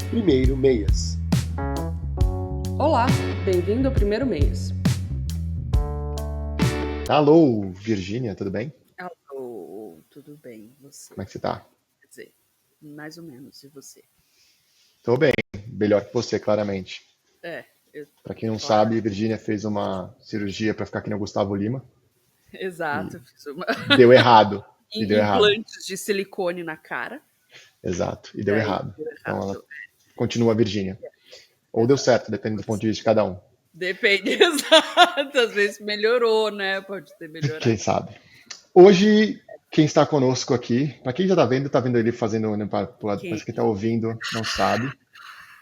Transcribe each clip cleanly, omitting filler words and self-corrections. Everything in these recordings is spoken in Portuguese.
Primeiro Meias. Olá, bem-vindo ao Primeiro Meias. Alô, Virgínia, tudo bem? Alô, tudo bem, você? Como é que você tá? Quer dizer, mais ou menos, e você? Tô bem, melhor que você, claramente. Pra quem não Claro. sabe, Virgínia fez uma cirurgia pra ficar aqui no Gustavo Lima. Exato, fiz uma Deu errado. E deu errado. implantes de silicone na cara. Exato, e deu Daí errado. deu Então ela errado. continua Virgínia. Ou deu certo, depende do ponto de vista de cada um. Depende, exato. Às vezes melhorou, né? Pode ter melhorado. Quem sabe? Hoje, quem está conosco aqui, pra quem já tá vendo ele fazendo, mas quem tá ouvindo não sabe.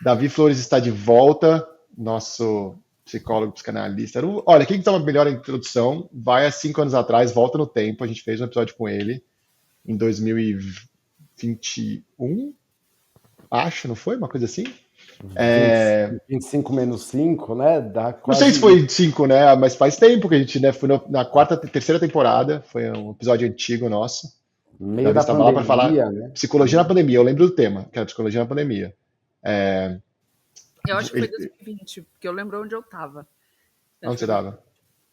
Davi Flores está de volta, nosso psicólogo, psicanalista. Olha, quem quiser uma melhor introdução, vai há 5 anos atrás, volta no tempo. A gente fez um episódio com ele em 2021, acho, não foi? Uma coisa assim? 25 menos 5, né? Dá Não quase... sei se foi 5, né? Mas faz tempo que a gente, né? Foi na terceira temporada, foi um episódio antigo nosso. meio Davi da estava lá para falar pandemia, né? psicologia na pandemia. Eu lembro do tema, que era psicologia na pandemia. Eu acho que foi 2020, porque eu lembro onde eu tava. Onde você estava?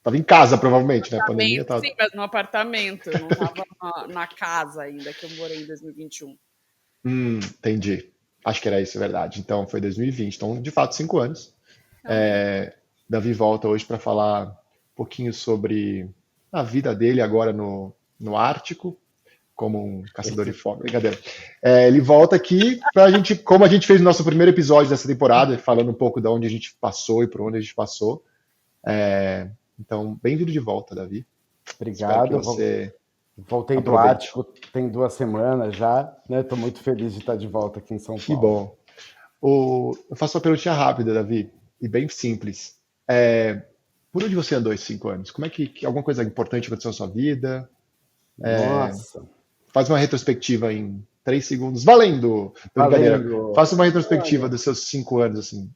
Tava em casa, provavelmente, né? A pandemia tava... Sim, mas no apartamento. Eu não tava na casa ainda, que eu morei em 2021. Entendi. Acho que era isso, é verdade. Então, foi 2020. Então, de fato, 5 anos. Davi volta hoje para falar um pouquinho sobre a vida dele agora no Ártico, como um caçador de fome. Brincadeira. Ele volta aqui para a gente, como a gente fez no nosso primeiro episódio dessa temporada, falando um pouco de onde a gente passou e por onde a gente passou. Então, bem-vindo de volta, Davi. Obrigado. Voltei do Ártico, tem 2 semanas já, né? Estou muito feliz de estar de volta aqui em São Paulo. Que bom. Eu faço uma perguntinha rápida, Davi, e bem simples. Por onde você andou esses 5 anos? Como é que alguma coisa importante aconteceu na sua vida? Nossa. Faz uma retrospectiva em 3 segundos. Valendo! Brincadeira. Faça uma retrospectiva dos seus 5 anos, assim.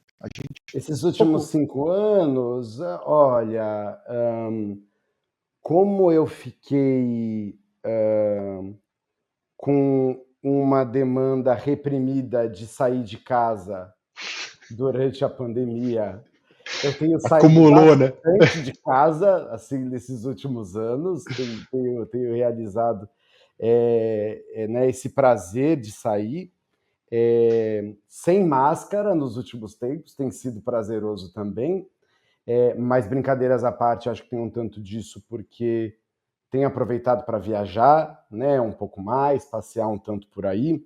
Esses últimos 5 anos, olha, como eu fiquei com uma demanda reprimida de sair de casa durante a pandemia, eu tenho saído bastante de casa, assim, nesses últimos anos, tenho realizado né, esse prazer de sair, sem máscara nos últimos tempos, tem sido prazeroso também, mas brincadeiras à parte, acho que tem um tanto disso, porque tenho aproveitado para viajar, né, um pouco mais, passear um tanto por aí,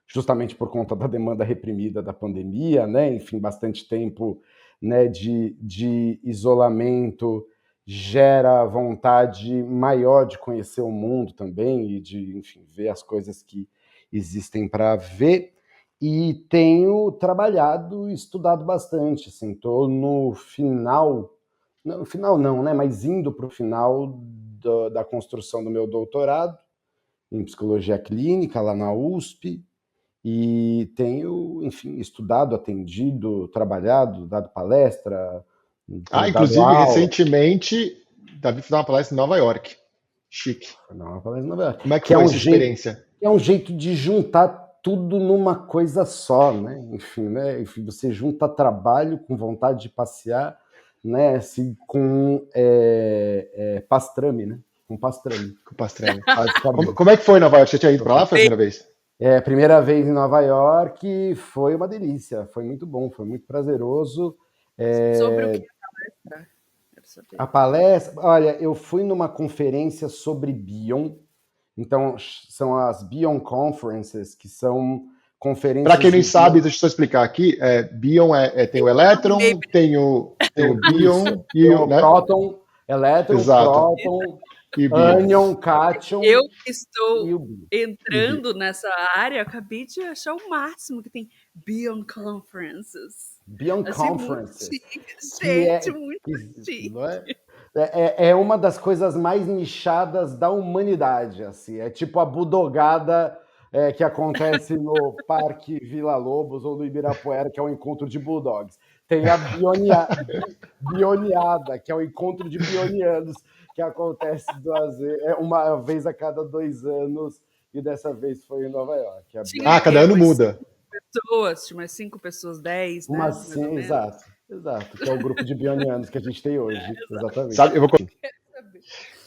justamente por conta da demanda reprimida da pandemia, né, enfim, bastante tempo, né, de isolamento gera vontade maior de conhecer o mundo também e de, enfim, ver as coisas que existem para ver. E tenho trabalhado e estudado bastante, assim, estou no final não, né, mas indo para o final da construção do meu doutorado em psicologia clínica lá na USP, e tenho, enfim, estudado, atendido, trabalhado, dado palestra. Inclusive, recentemente, Davi fez uma palestra em Nova York. Chique. Uma palestra em Nova York. Como é que foi essa experiência? É um jeito de juntar tudo numa coisa só, né? Enfim, você junta trabalho com vontade de passear, né? Assim, com pastrame, né? Com pastrame. Como é que foi em Nova York? Você tinha ido para lá? Foi a primeira vez? Primeira vez em Nova York, foi uma delícia, foi muito bom, foi muito prazeroso. Sobre o que é a palestra? Olha, eu fui numa conferência sobre Bion, então são as Bion Conferences, que são conferências... Para quem não sabe, deixa eu só explicar aqui, Bion tem o elétron, tem o Bion e o próton, elétron, próton... Anion, cation. Eu estou entrando nessa área, acabei de achar o máximo que tem Bion Conferences. Bion Conferences. Muito chique. É uma das coisas mais nichadas da humanidade, assim. É tipo a budogada que acontece no Parque Vila Lobos ou no Ibirapuera, que é o encontro de bulldogs. Tem a bioniada, que é o encontro de bionianos, que acontece uma vez a cada 2 anos, e dessa vez foi em Nova York. Cada ano muda. pessoas, tinha umas 5 pessoas, 10, né? Mas sim, exato, que é o grupo de bionianos que a gente tem hoje, exatamente. Sabe,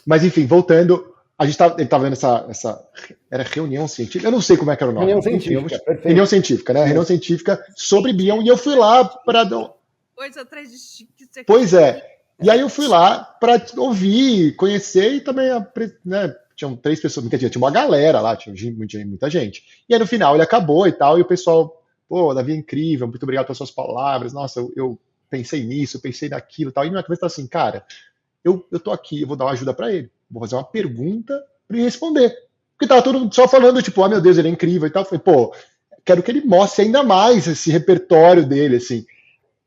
mas enfim, voltando, ele estava vendo era reunião científica, eu não sei como é que era o nome. Reunião científica, perfeito. Reunião científica, né? Reunião científica sobre Bion, e eu fui lá para... Coisa atrás de chique. Pois é. E aí eu fui lá para ouvir, conhecer e também, né, tinham 3 pessoas, tinha uma galera lá, tinha muita gente. E aí no final ele acabou e tal, e o pessoal, pô, Davi é incrível, muito obrigado pelas suas palavras, nossa, eu pensei nisso, pensei naquilo e tal. E minha cabeça tá assim, cara, eu tô aqui, eu vou dar uma ajuda para ele, vou fazer uma pergunta para ele responder. Porque tava todo mundo só falando, tipo, meu Deus, ele é incrível e tal. Eu falei, pô, quero que ele mostre ainda mais esse repertório dele, assim.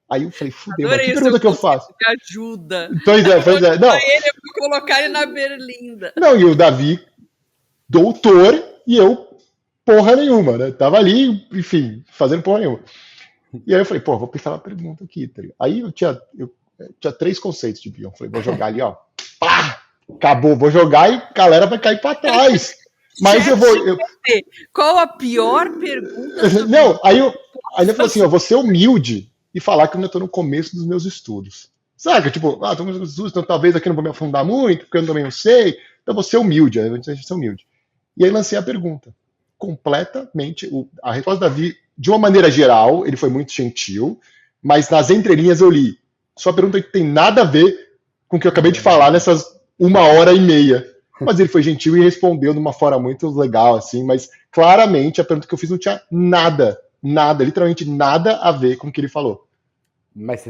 Aí eu falei, fudeu, mas que pergunta que eu faço? Me ajuda. Pois é. Não. Ele, eu vou colocar ele na berlinda. Não, e o Davi, doutor, e eu, porra nenhuma, né? Tava ali, enfim, fazendo porra nenhuma. E aí eu falei, pô, vou pensar uma pergunta aqui, tá ligado? Aí eu tinha 3 conceitos de Bion. Falei, vou jogar ali, ó. Pá! Acabou, vou jogar e a galera vai cair pra trás. Mas eu vou. Qual a pior pergunta? Não, aí eu falei assim, ó, vou ser humilde e falar que eu ainda estou no começo dos meus estudos. Saca? Tipo, estou no começo dos meus estudos, então talvez aqui não vou me afundar muito, porque eu também não sei. Então vou ser humilde, aí eu vou ser humilde. E aí lancei a pergunta. Completamente, a resposta da Davi, de uma maneira geral, ele foi muito gentil, mas nas entrelinhas eu li. Sua pergunta tem nada a ver com o que eu acabei de falar nessas 1h30. Mas ele foi gentil e respondeu de uma forma muito legal, assim, mas claramente a pergunta que eu fiz não tinha nada, literalmente nada a ver com o que ele falou.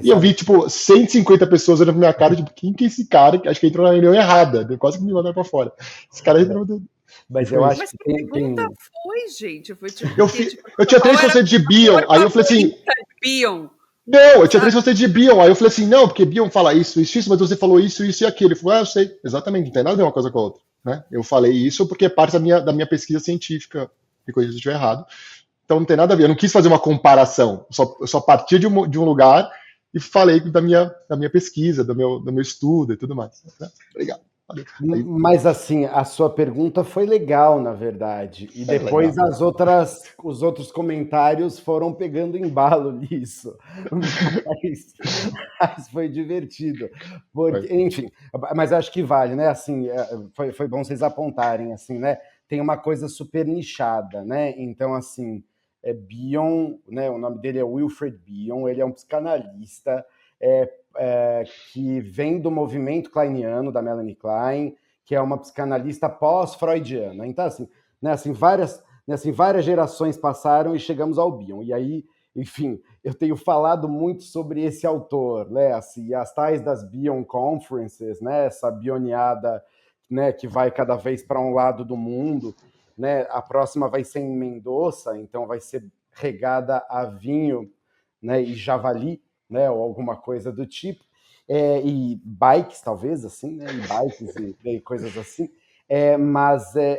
E eu vi, tipo, 150 pessoas olhando pra minha cara, tipo, quem que é esse cara? Acho que entrou na reunião errada, quase que me mandaram pra fora. Esse cara entrou... Mas eu acho que pergunta foi, gente? Foi tipo, eu tinha 3 conceitos de Bion, aí eu falei assim... Bion. Não, eu tinha 3 conceitos de Bion, aí eu falei assim, não, porque Bion fala isso, mas você falou isso e aquilo. Ele falou, eu sei, exatamente, não tem nada a ver uma coisa com a outra. Né? Eu falei isso porque é parte da minha pesquisa científica, me corrija se eu estiver errado. Então não tem nada a ver, eu não quis fazer uma comparação, eu só parti de um lugar e falei da minha pesquisa, do meu estudo e tudo mais. Obrigado. Mas assim, a sua pergunta foi legal, na verdade, e depois os outros comentários foram pegando embalo nisso, mas foi divertido, porque, enfim, mas acho que vale, né? Assim, foi bom vocês apontarem, assim, né? Tem uma coisa super nichada, né? Então, assim, Bion, né? O nome dele é Wilfred Bion, ele é um psicanalista. Que vem do movimento kleiniano, da Melanie Klein, que é uma psicanalista pós-freudiana. Então, assim, né, várias gerações passaram e chegamos ao Bion. E aí, enfim, eu tenho falado muito sobre esse autor, né, assim, as tais das Bion Conferences, né, essa bioniada, né, que vai cada vez para um lado do mundo, né, a próxima vai ser em Mendoza, então vai ser regada a vinho, né, e javali, né, ou alguma coisa do tipo, e bikes, talvez, assim, né, e bikes e coisas assim,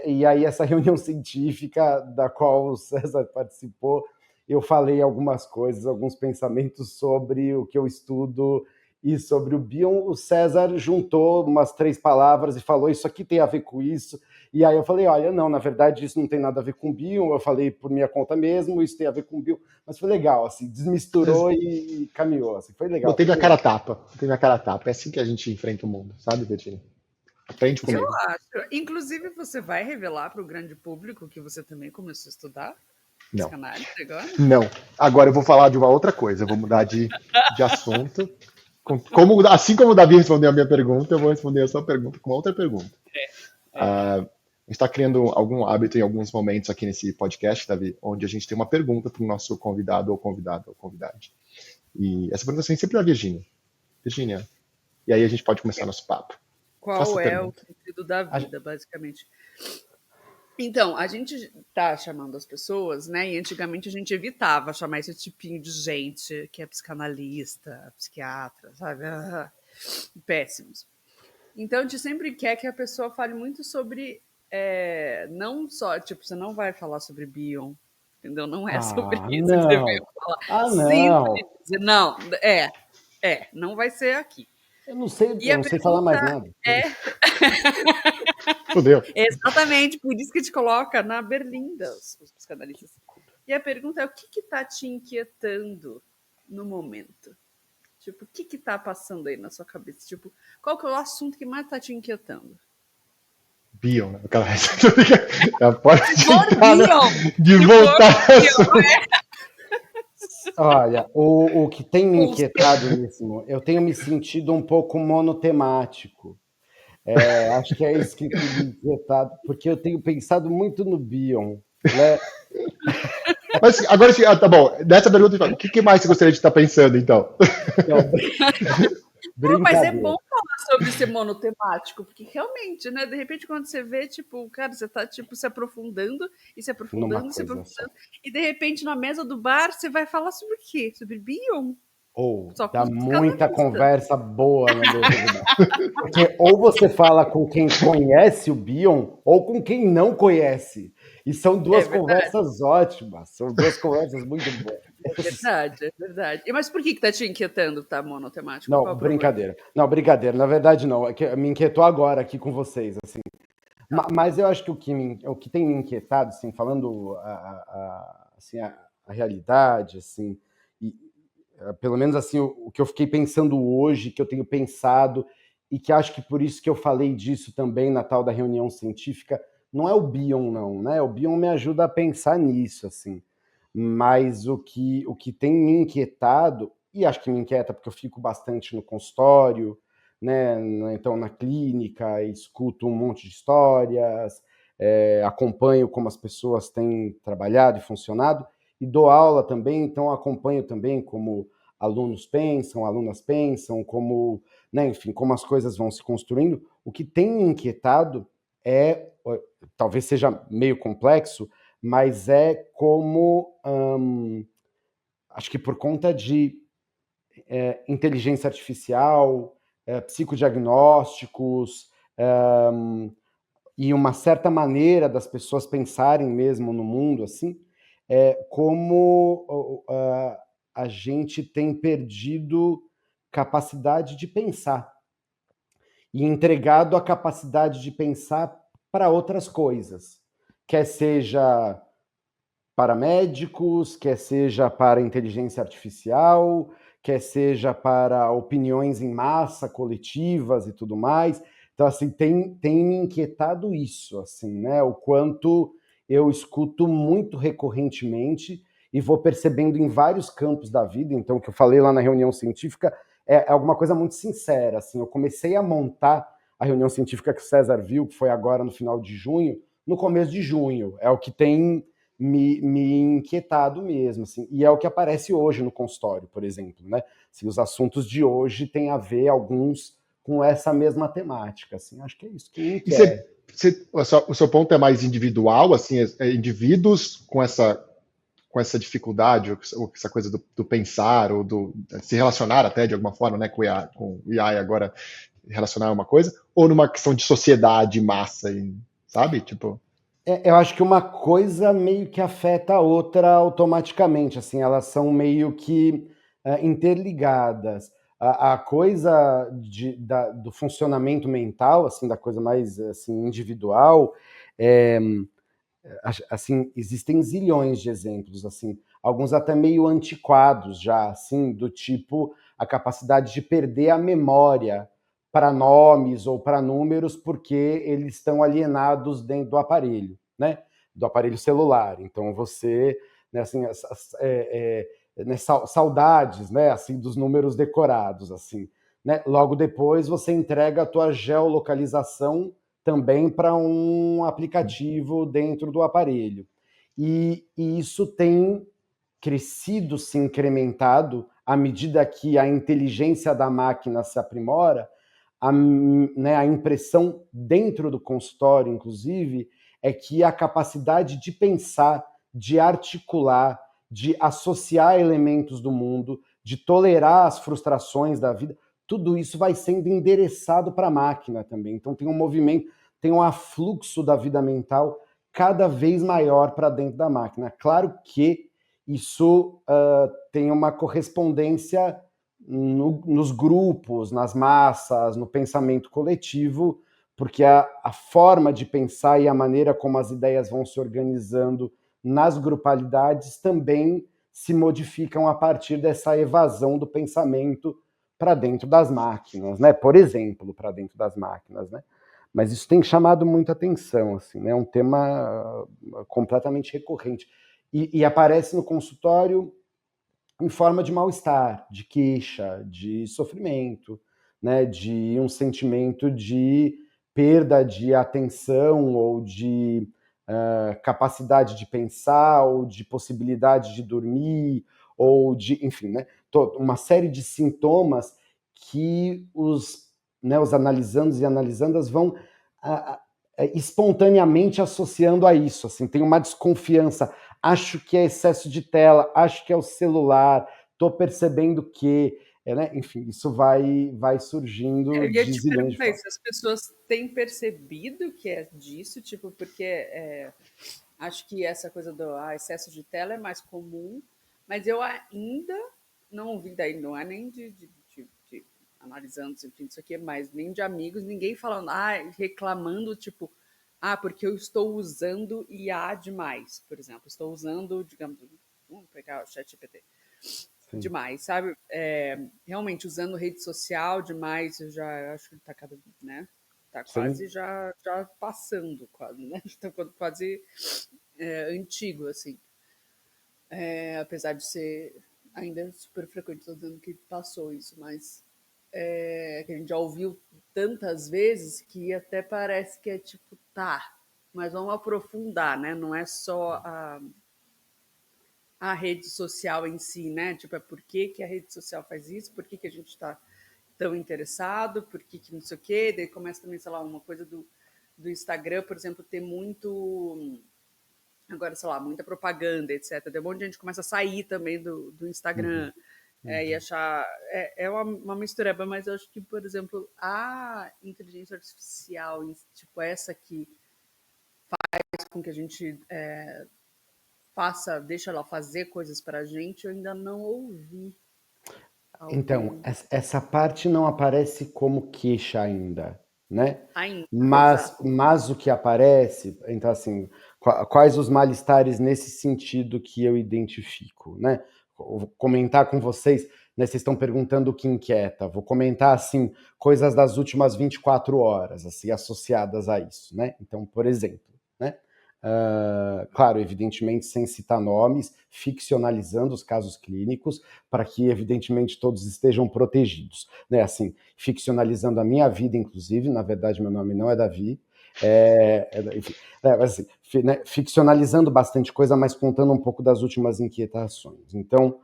e aí essa reunião científica da qual o César participou, eu falei algumas coisas, alguns pensamentos sobre o que eu estudo e sobre o Bion. O César juntou umas 3 palavras e falou, isso aqui tem a ver com isso. E aí eu falei, olha, não, na verdade isso não tem nada a ver com o Bion, eu falei por minha conta mesmo, isso tem a ver com o Bion. Mas foi legal, assim, desmisturou e caminhou, assim, foi legal. Botei minha cara a tapa, é assim que a gente enfrenta o mundo, sabe, Virginia? Aprende comigo. Eu acho. Inclusive, você vai revelar para o grande público que você também começou a estudar psicanálise agora? Não. Agora eu vou falar de uma outra coisa, eu vou mudar de assunto. Assim como o Davi respondeu a minha pergunta, eu vou responder a sua pergunta com outra pergunta. A gente está criando algum hábito em alguns momentos aqui nesse podcast, Davi, onde a gente tem uma pergunta para o nosso convidado ou convidade. E essa pergunta vem sempre da Virginia. Virginia, e aí a gente pode começar nosso papo. Qual é o sentido da vida, basicamente? Então, a gente está chamando as pessoas, né? E antigamente a gente evitava chamar esse tipinho de gente que é psicanalista, psiquiatra, sabe? Péssimos. Então, a gente sempre quer que a pessoa fale muito sobre... não só... Tipo, você não vai falar sobre Bion, entendeu? Não é sobre isso que você veio falar. Não. Não vai ser aqui. Eu não sei falar mais nada. Fudeu. Exatamente, por isso que te coloca na berlinda, os psicanalistas. E a pergunta é: o que está te inquietando no momento? Tipo, o que está passando aí na sua cabeça? Tipo, qual que é o assunto que mais está te inquietando? Bion, né? Aquela pode tentar, né? Bion! De Que voltar Olha, o que tem me inquietado nisso, eu tenho me sentido um pouco monotemático. Acho que é isso que tem me inquietado, porque eu tenho pensado muito no Bion, né? Mas agora, tá bom. Nessa pergunta, o que mais você gostaria de estar pensando, então? Então, Não, mas é brincadeira. bom falar sobre ser monotemático, porque realmente, né? De repente, quando você vê, tipo, cara, você tá tipo se aprofundando e se Numa aprofundando e se coisa só. aprofundando. E de repente, na mesa do bar, você vai falar sobre o quê? Sobre Bion? Ou Só com dá os muita psicanalistas. conversa boa na mesa do bar. Porque ou você fala com quem conhece o Bion, ou com quem não conhece. E são duas conversas ótimas, são duas conversas muito boas. É verdade. Mas por que tá te inquietando, tá, monotemático? Não, Qual é o problema? brincadeira. Não, brincadeira. Na verdade, não. É que me inquietou agora aqui com vocês, assim. Mas eu acho que o que tem me inquietado, assim, falando assim, a realidade, assim, e, pelo menos assim, o que eu fiquei pensando hoje, que eu tenho pensado, e que acho que por isso que eu falei disso também na tal da reunião científica, não é o Bion, não, né? O Bion me ajuda a pensar nisso, assim. Mas o que tem me inquietado, e acho que me inquieta porque eu fico bastante no consultório, né? Então na clínica, escuto um monte de histórias, acompanho como as pessoas têm trabalhado e funcionado, e dou aula também, então acompanho também como alunos pensam, alunas pensam, como, né, enfim, como as coisas vão se construindo. O que tem me inquietado é, talvez seja meio complexo, mas é como, acho que por conta de inteligência artificial, psicodiagnósticos, e uma certa maneira das pessoas pensarem mesmo no mundo, assim, como a gente tem perdido capacidade de pensar e entregado a capacidade de pensar para outras coisas, quer seja para médicos, quer seja para inteligência artificial, quer seja para opiniões em massa, coletivas e tudo mais. Então, assim, tem me inquietado isso, assim, né? O quanto eu escuto muito recorrentemente e vou percebendo em vários campos da vida. Então, o que eu falei lá na reunião científica é alguma coisa muito sincera, assim. Eu comecei a montar a reunião científica que o César viu, que foi agora no final de junho, no começo de junho. É o que tem me inquietado mesmo, assim, e é o que aparece hoje no consultório, por exemplo, né? Assim, os assuntos de hoje têm a ver, alguns, com essa mesma temática, assim, acho que é isso que me E inquieta. o seu ponto é mais individual, assim, indivíduos com essa dificuldade, ou essa coisa do pensar, ou do se relacionar até de alguma forma, né, com o AI agora, relacionar uma coisa, ou numa questão de sociedade, massa, sabe? Tipo. Eu acho que uma coisa meio que afeta a outra automaticamente, assim, elas são meio que interligadas. A coisa do funcionamento mental, assim, da coisa mais assim, individual, é, assim, existem zilhões de exemplos, assim, alguns até meio antiquados já, assim, do tipo a capacidade de perder a memória para nomes ou para números porque eles estão alienados dentro do aparelho, né? Do aparelho celular. Então você, né, assim, né, saudades, né, assim, dos números decorados, assim, né? Logo depois você entrega a tua geolocalização também para um aplicativo dentro do aparelho. E isso tem crescido, se incrementado à medida que a inteligência da máquina se aprimora. Né, a impressão dentro do consultório, inclusive, é que a capacidade de pensar, de articular, de associar elementos do mundo, de tolerar as frustrações da vida, tudo isso vai sendo endereçado para a máquina também. Então tem um movimento, tem um afluxo da vida mental cada vez maior para dentro da máquina. Claro que isso tem uma correspondência nos grupos, nas massas, no pensamento coletivo, porque a forma de pensar e a maneira como as ideias vão se organizando nas grupalidades também se modificam a partir dessa evasão do pensamento para dentro das máquinas, né? Por exemplo, para dentro das máquinas, né? Mas isso tem chamado muita atenção, assim, né? É um tema completamente recorrente. E aparece no consultório em forma de mal-estar, de queixa, de sofrimento, né? De um sentimento de perda de atenção ou de capacidade de pensar ou de possibilidade de dormir ou de, enfim, né? Uma série de sintomas que os analisandos e analisandas vão espontaneamente associando a isso. Assim, tem uma desconfiança. Acho que é excesso de tela, acho que é o celular, estou percebendo que... né? Enfim, isso vai surgindo Eu ia de te zilhões de perguntar formas. se as pessoas têm percebido que é disso, tipo, porque acho que essa coisa do excesso de tela é mais comum, mas eu ainda não ouvi daí, não é nem de analisando, enfim, isso aqui é mais nem de amigos, ninguém falando, reclamando, tipo, porque eu estou usando IA demais, por exemplo, estou usando, digamos, vamos pegar o ChatGPT, demais, sabe? Realmente usando rede social demais, eu já acho que tá né? Tá quase já passando, quase, né? Tá quase antigo, assim. Apesar de ser ainda super frequente, estou dizendo que passou isso, mas que a gente já ouviu tantas vezes que até parece que é tipo, tá, mas vamos aprofundar, né? Não é só a rede social em si, né? Tipo, por que a rede social faz isso? Por que a gente está tão interessado? Por que não sei o quê? Daí começa também, sei lá, uma coisa do Instagram, por exemplo, ter muito... Agora, sei lá, muita propaganda, etc. Daí um monte de gente começa a sair também do Instagram e achar... É uma mistureba, mas eu acho que, por exemplo, a inteligência artificial, tipo essa que faz com que a gente... deixa ela fazer coisas para a gente, eu ainda não ouvi Então, alguém essa parte não aparece como queixa ainda, né? ainda, Mas, exato. mas o que aparece, então assim, quais os malestares nesse sentido que eu identifico, né? Vou comentar com vocês, né? Vocês estão perguntando o que inquieta. Vou comentar assim coisas das últimas 24 horas, assim, associadas a isso, né? Então, por exemplo, né? Claro, evidentemente, sem citar nomes, ficcionalizando os casos clínicos, para que, evidentemente, todos estejam protegidos. Né? Assim, ficcionalizando a minha vida, inclusive, na verdade, meu nome não é Davi, enfim, assim, né? Ficcionalizando bastante coisa, mas contando um pouco das últimas inquietações. Então,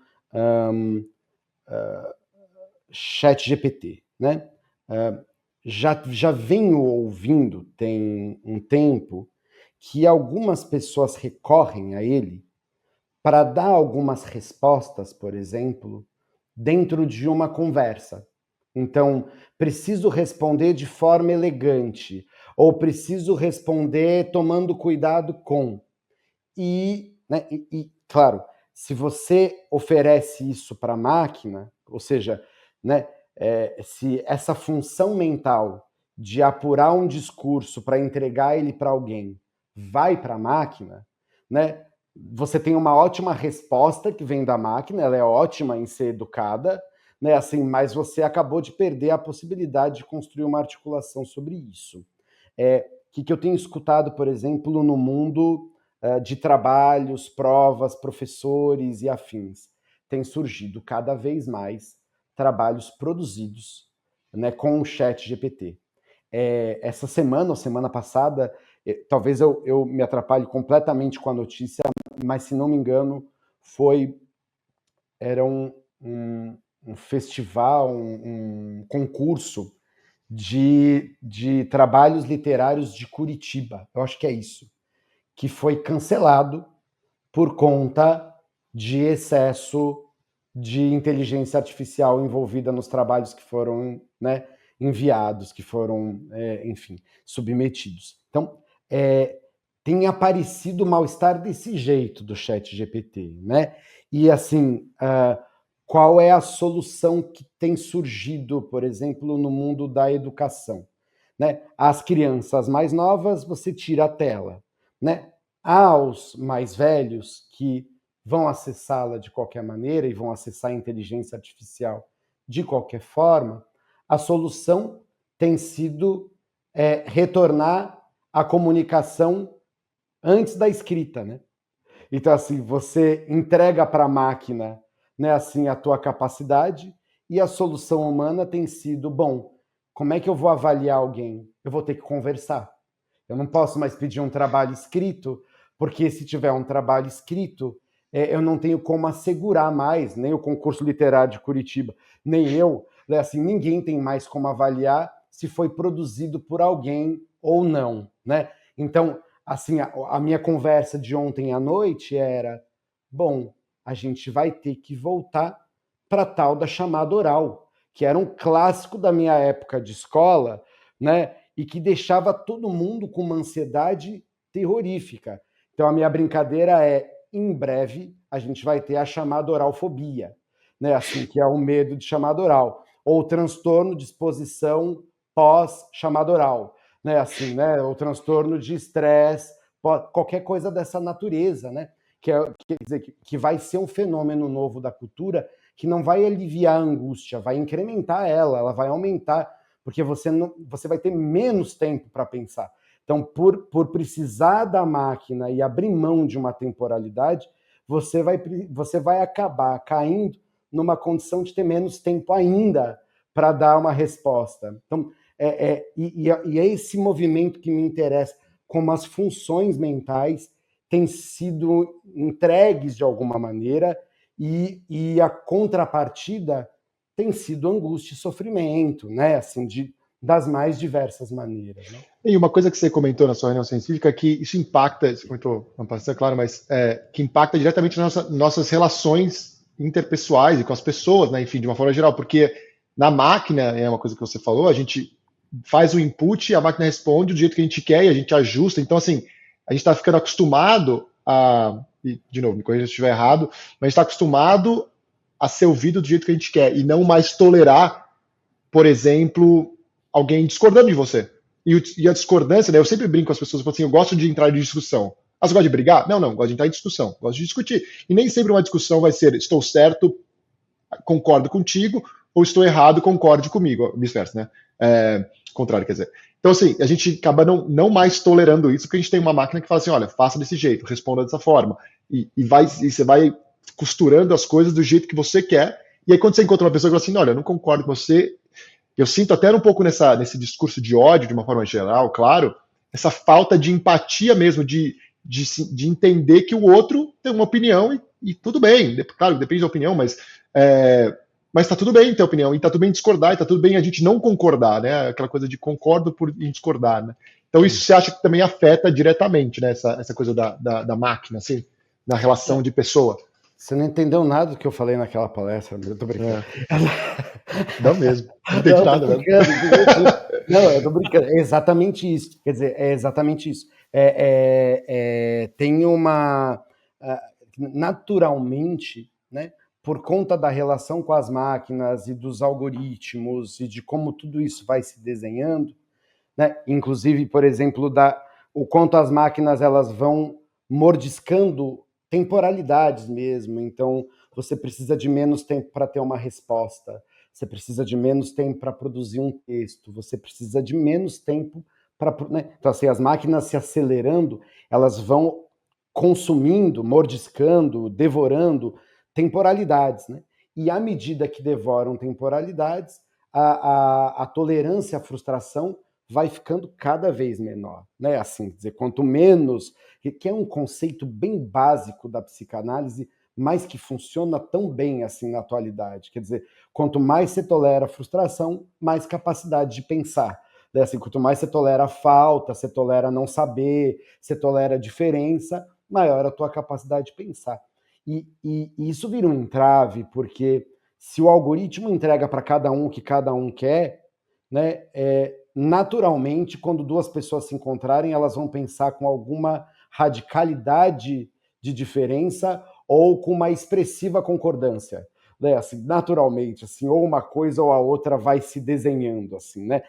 ChatGPT, né? Já venho ouvindo, tem um tempo, que algumas pessoas recorrem a ele para dar algumas respostas, por exemplo, dentro de uma conversa. Então, preciso responder de forma elegante, ou preciso responder tomando cuidado com. Né, claro, se você oferece isso para a máquina, ou seja, né, se essa função mental de apurar um discurso para entregar ele para alguém vai para a máquina, né, você tem uma ótima resposta que vem da máquina, ela é ótima em ser educada, né, assim, mas você acabou de perder a possibilidade de construir uma articulação sobre isso. Que eu tenho escutado, por exemplo, no mundo de trabalhos, provas, professores e afins. Tem surgido cada vez mais trabalhos produzidos, né, com o ChatGPT. Essa semana ou semana passada, talvez eu me atrapalhe completamente com a notícia, mas se não me engano, era um festival, um concurso de trabalhos literários de Curitiba, eu acho que é isso, que foi cancelado por conta de excesso de inteligência artificial envolvida nos trabalhos que foram, né, enviados, que foram, enfim, submetidos. Então, tem aparecido mal-estar desse jeito do ChatGPT, né? E assim, qual é a solução que tem surgido, por exemplo, no mundo da educação? Né? As crianças mais novas, você tira a tela, né? Aos mais velhos, que vão acessá-la de qualquer maneira e vão acessar a inteligência artificial de qualquer forma, a solução tem sido retornar a comunicação antes da escrita, né? Então, assim, você entrega para a máquina, né, assim, a tua capacidade, e a solução humana tem sido, bom, como é que eu vou avaliar alguém? Eu vou ter que conversar. Eu não posso mais pedir um trabalho escrito, porque se tiver um trabalho escrito, eu não tenho como assegurar mais, nem o concurso literário de Curitiba, nem eu, né, assim, ninguém tem mais como avaliar se foi produzido por alguém ou não, né? Então, assim, a minha conversa de ontem à noite era, bom, a gente vai ter que voltar para tal da chamada oral, que era um clássico da minha época de escola, né? E que deixava todo mundo com uma ansiedade terrorífica. Então a minha brincadeira é, em breve, a gente vai ter a chamada oralfobia, né? Assim, que é o medo de chamada oral, ou transtorno de exposição pós-chamada oral, né? Assim, né? O transtorno de estresse, qualquer coisa dessa natureza, né? Quer dizer, que vai ser um fenômeno novo da cultura que não vai aliviar a angústia, vai incrementar ela vai aumentar, porque você vai ter menos tempo para pensar. Então, por precisar da máquina e abrir mão de uma temporalidade, você vai acabar caindo numa condição de ter menos tempo ainda para dar uma resposta. Então, é esse movimento que me interessa, como as funções mentais têm sido entregues de alguma maneira, e a contrapartida tem sido angústia e sofrimento, né? Assim, das mais diversas maneiras. Né? E uma coisa que você comentou na sua reunião científica é que isso impacta, você comentou, não pode ser claro, mas que impacta diretamente nas nossas relações interpessoais e com as pessoas, né? Enfim, de uma forma geral, porque na máquina, é uma coisa que você falou, a gente faz o input, a máquina responde do jeito que a gente quer e a gente ajusta. Então, assim, a gente está ficando acostumado e, de novo, me corrija se eu estiver errado, mas a gente está acostumado a ser ouvido do jeito que a gente quer e não mais tolerar, por exemplo, alguém discordando de você. E a discordância, né, eu sempre brinco com as pessoas, eu falo assim, eu gosto de entrar em discussão. Ah, você gosta de brigar? Não, gosto de entrar em discussão, gosto de discutir. E nem sempre uma discussão vai ser, estou certo, concordo contigo, ou estou errado, concorde comigo, vice-versa, né? Contrário, quer dizer. Então, assim, a gente acaba não mais tolerando isso, porque a gente tem uma máquina que fala assim, olha, faça desse jeito, responda dessa forma. E você vai costurando as coisas do jeito que você quer, e aí quando você encontra uma pessoa que fala assim, olha, eu não concordo com você, eu sinto até um pouco nesse discurso de ódio, de uma forma geral, claro, essa falta de empatia mesmo, de entender que o outro tem uma opinião e tudo bem, claro, depende da opinião, mas tá tudo bem ter opinião, e tá tudo bem discordar, e tá tudo bem a gente não concordar, né? Aquela coisa de concordo por discordar, né? Então isso você acha que também afeta diretamente, né? Essa coisa da máquina, assim, na relação de pessoa. Você não entendeu nada do que eu falei naquela palestra, eu tô brincando. Não mesmo, não entendi nada mesmo. Não, eu tô brincando, é exatamente isso, quer dizer, é exatamente isso. Tem uma... naturalmente, né, por conta da relação com as máquinas e dos algoritmos e de como tudo isso vai se desenhando, né, inclusive, por exemplo, o quanto as máquinas elas vão mordiscando temporalidades mesmo, então você precisa de menos tempo para ter uma resposta, você precisa de menos tempo para produzir um texto, você precisa de menos tempo para... Né? Então, assim, as máquinas se acelerando, elas vão consumindo, mordiscando, devorando temporalidades, né? E à medida que devoram temporalidades, a tolerância à frustração vai ficando cada vez menor, né? Assim, dizer, quanto menos, que é um conceito bem básico da psicanálise, mas que funciona tão bem assim na atualidade. Quer dizer, quanto mais você tolera a frustração, mais capacidade de pensar. Né? Assim, quanto mais você tolera a falta, você tolera não saber, você tolera a diferença, maior a tua capacidade de pensar. E isso vira um entrave, porque se o algoritmo entrega para cada um o que cada um quer, né, naturalmente, quando duas pessoas se encontrarem, elas vão pensar com alguma radicalidade de diferença ou com uma expressiva concordância, né? Assim, naturalmente, assim, ou uma coisa ou a outra vai se desenhando, assim, né?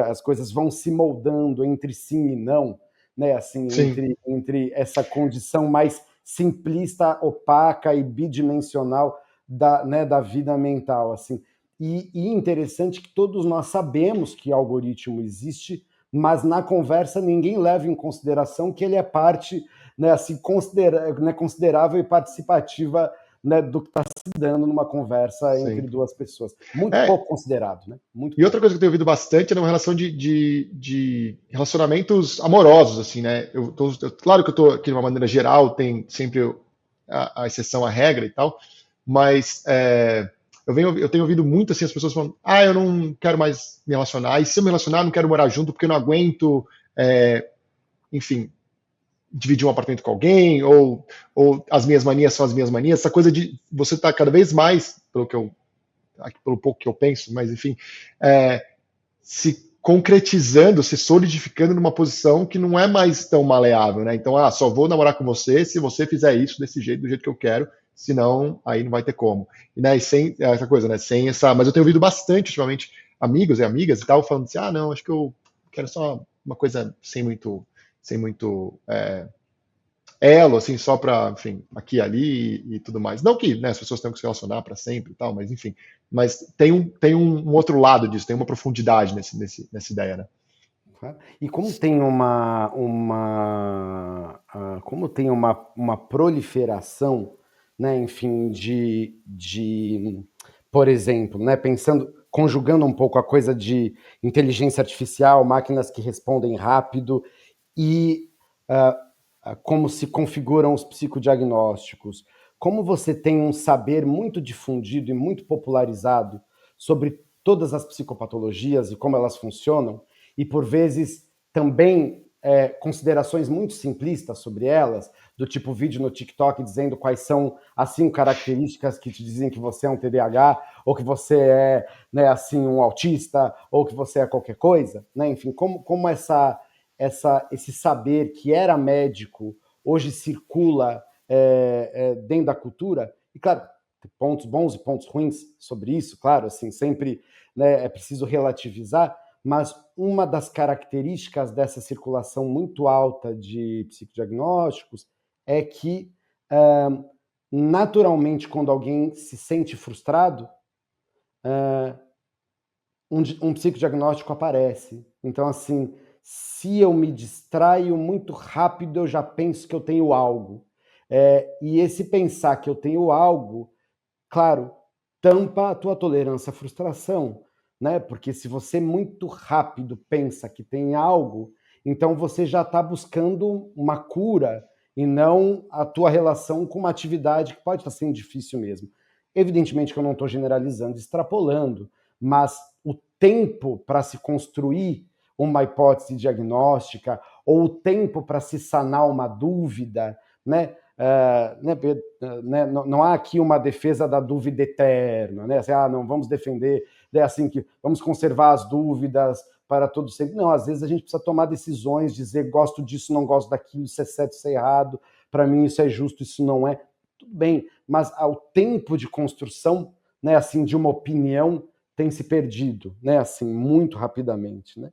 As coisas vão se moldando entre sim e não, né, assim, Sim. entre essa condição mais simplista, opaca e bidimensional da vida mental, assim. E interessante que todos nós sabemos que algoritmo existe, mas na conversa ninguém leva em consideração que ele é parte, né, assim, considerável e participativa, né, do que está se dando numa conversa entre Sim. duas pessoas. Muito pouco considerado, né? Muito E outra pouco. coisa que eu tenho ouvido bastante é numa relação de relacionamentos amorosos, assim, né? Claro que eu tô aqui de uma maneira geral, tem sempre a exceção à regra e tal, mas eu tenho ouvido muito assim as pessoas falando, eu não quero mais me relacionar, e se eu me relacionar, eu não quero morar junto porque eu não aguento, enfim, dividir um apartamento com alguém, ou as minhas manias são as minhas manias, essa coisa de você estar cada vez mais, pelo pouco que eu penso, mas enfim, se concretizando, se solidificando numa posição que não é mais tão maleável, né? Então, só vou namorar com você se você fizer isso desse jeito, do jeito que eu quero, senão aí não vai ter como. E, né, e sem essa coisa, né? Sem essa. Mas eu tenho ouvido bastante ultimamente amigos e amigas e tal falando assim, não, acho que eu quero só uma coisa sem muito elo, assim, só para, enfim, aqui e ali e tudo mais. Não que, né, as pessoas tenham que se relacionar para sempre e tal, mas enfim. Mas tem um outro lado disso, tem uma profundidade nessa ideia, né? E como tem uma proliferação, né, enfim, por exemplo, né, conjugando um pouco a coisa de inteligência artificial, máquinas que respondem rápido e como se configuram os psicodiagnósticos, como você tem um saber muito difundido e muito popularizado sobre todas as psicopatologias e como elas funcionam, e por vezes também considerações muito simplistas sobre elas, do tipo vídeo no TikTok dizendo quais são as 5 características que te dizem que você é um TDAH, ou que você é, né, assim, um autista, ou que você é qualquer coisa, né? Enfim, como esse saber que era médico hoje circula dentro da cultura, e claro, tem pontos bons e pontos ruins sobre isso, claro, assim, sempre, né, é preciso relativizar, mas uma das características dessa circulação muito alta de psicodiagnósticos é que, naturalmente, quando alguém se sente frustrado, um psicodiagnóstico aparece. Então, assim, se eu me distraio muito rápido, eu já penso que eu tenho algo. E esse pensar que eu tenho algo, claro, tampa a tua tolerância à frustração, né? Porque se você muito rápido pensa que tem algo, então você já está buscando uma cura e não a tua relação com uma atividade que pode estar sendo difícil mesmo. Evidentemente que eu não estou generalizando, extrapolando, mas o tempo para se construir uma hipótese diagnóstica ou o tempo para se sanar uma dúvida, né? Não há aqui uma defesa da dúvida eterna, né? Assim, não vamos defender, né, assim, que vamos conservar as dúvidas para todo sempre. Não, às vezes a gente precisa tomar decisões, dizer gosto disso, não gosto daquilo, isso é certo, isso é errado, para mim isso é justo, isso não é. Tudo bem, mas ao tempo de construção, né, assim, de uma opinião tem se perdido, né, assim, muito rapidamente, né?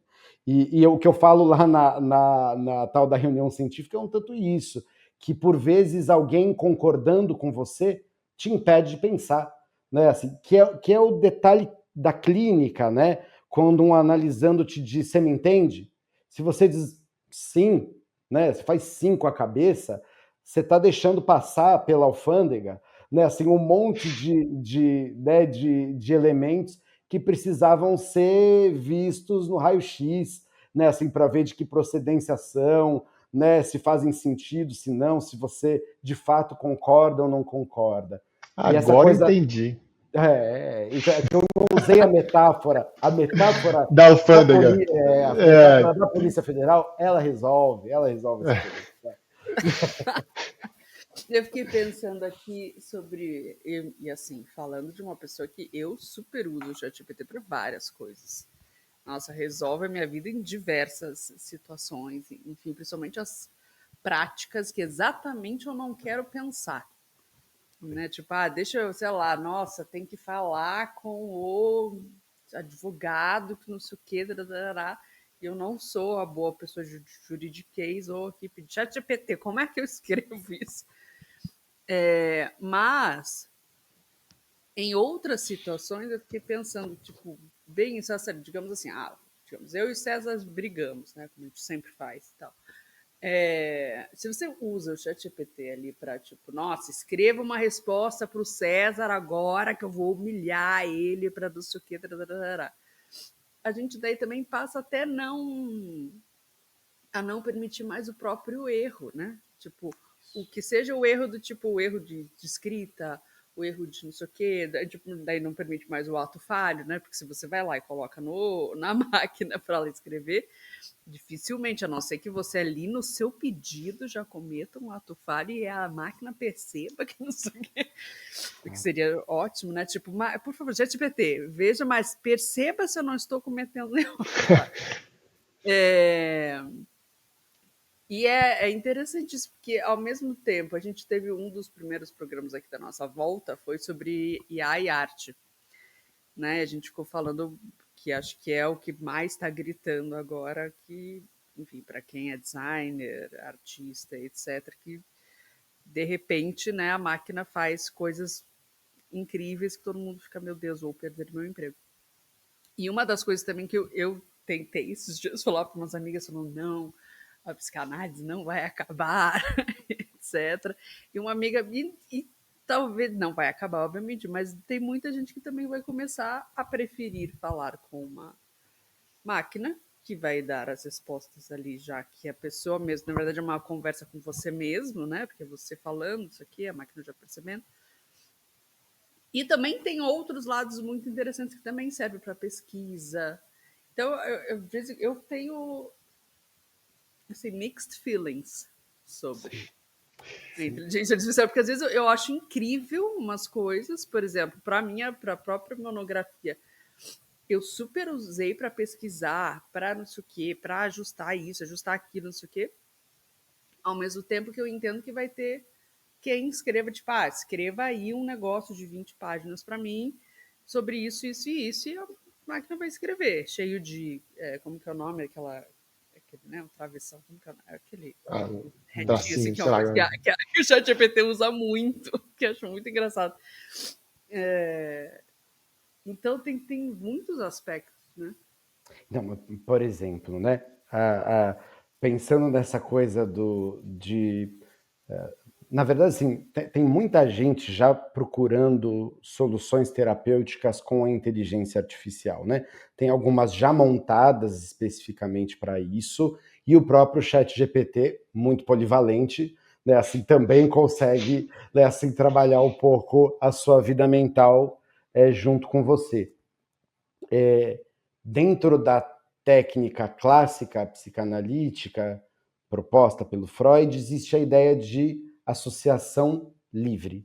E o que eu falo lá na tal da reunião científica é um tanto isso, que por vezes alguém concordando com você te impede de pensar, né? Assim, que é o detalhe da clínica, né? Quando um analisando te diz, você me entende? Se você diz sim, né? Você faz sim com a cabeça, você está deixando passar pela alfândega, né? Assim, um monte de elementos que precisavam ser vistos no raio-x, né? Assim, para ver de que procedência são, né, se fazem sentido, se não, se você de fato concorda ou não concorda. E essa Agora coisa. entendi. Então, é que eu não usei a metáfora. A metáfora Da alfândega. a metáfora da Polícia Federal, ela resolve esse problema. Eu fiquei pensando aqui sobre, e assim, falando de uma pessoa que eu super uso o ChatGPT para várias coisas. Nossa, resolve a minha vida em diversas situações, enfim, principalmente as práticas que exatamente eu não quero pensar. Né? Tipo, deixa eu, sei lá, nossa, tem que falar com o advogado, que não sei o quê, darará. Eu não sou a boa pessoa de juridiquês ou aqui pedir ChatGPT, como é que eu escrevo isso? Mas em outras situações eu fiquei pensando, tipo, bem, sabe, digamos assim, digamos, eu e o César brigamos, né, como a gente sempre faz e tal. Se você usa o ChatGPT ali para, tipo, nossa, escreva uma resposta para o César agora que eu vou humilhar ele para não sei o que, a gente daí também passa até a não permitir mais o próprio erro, né? Tipo, o que seja o erro do tipo, o erro de escrita, o erro de não sei o quê, daí não permite mais o ato falho, né? Porque se você vai lá e coloca na máquina para ela escrever, dificilmente, a não ser que você ali no seu pedido já cometa um ato falho e a máquina perceba que não sei o quê. O que seria ótimo, né? Tipo, por favor, ChatGPT, veja, mas perceba se eu não estou cometendo nenhum ato falho. E é interessante isso, porque ao mesmo tempo a gente teve um dos primeiros programas aqui da nossa volta, foi sobre IA e arte. Né? A gente ficou falando que acho que é o que mais está gritando agora, que, enfim, para quem é designer, artista, etc., que de repente, né, a máquina faz coisas incríveis que todo mundo fica, meu Deus, vou perder meu emprego. E uma das coisas também que eu tentei esses dias falar para umas amigas, falando, não, a psicanálise não vai acabar, etc. E uma amiga, e talvez não vai acabar, obviamente, mas tem muita gente que também vai começar a preferir falar com uma máquina que vai dar as respostas ali, já que a pessoa mesmo, na verdade, é uma conversa com você mesmo, né? Porque você falando isso aqui, a máquina já percebendo. E também tem outros lados muito interessantes que também servem para pesquisa. Então, eu tenho assim, mixed feelings sobre inteligência artificial, porque às vezes eu acho incrível umas coisas, por exemplo, para a própria monografia, eu super usei para pesquisar, para não sei o quê, para ajustar isso, ajustar aquilo, não sei o quê, ao mesmo tempo que eu entendo que vai ter quem escreva, tipo, escreva aí um negócio de 20 páginas para mim sobre isso, isso e isso, e a máquina vai escrever, cheio de, como que é o nome, aquele, né, um travessão, como que é aquele retinho, assim, Tracinho, que é sei uma lá. coisa que o ChatGPT usa muito, que eu acho muito engraçado. Então, tem muitos aspectos, né? Não, por exemplo, né? Pensando nessa coisa na verdade, assim, tem muita gente já procurando soluções terapêuticas com a inteligência artificial, né? Tem algumas já montadas especificamente para isso, e o próprio ChatGPT, muito polivalente, né, assim, também consegue, né, assim, trabalhar um pouco a sua vida mental junto com você. Dentro da técnica clássica psicanalítica proposta pelo Freud, existe a ideia de associação livre,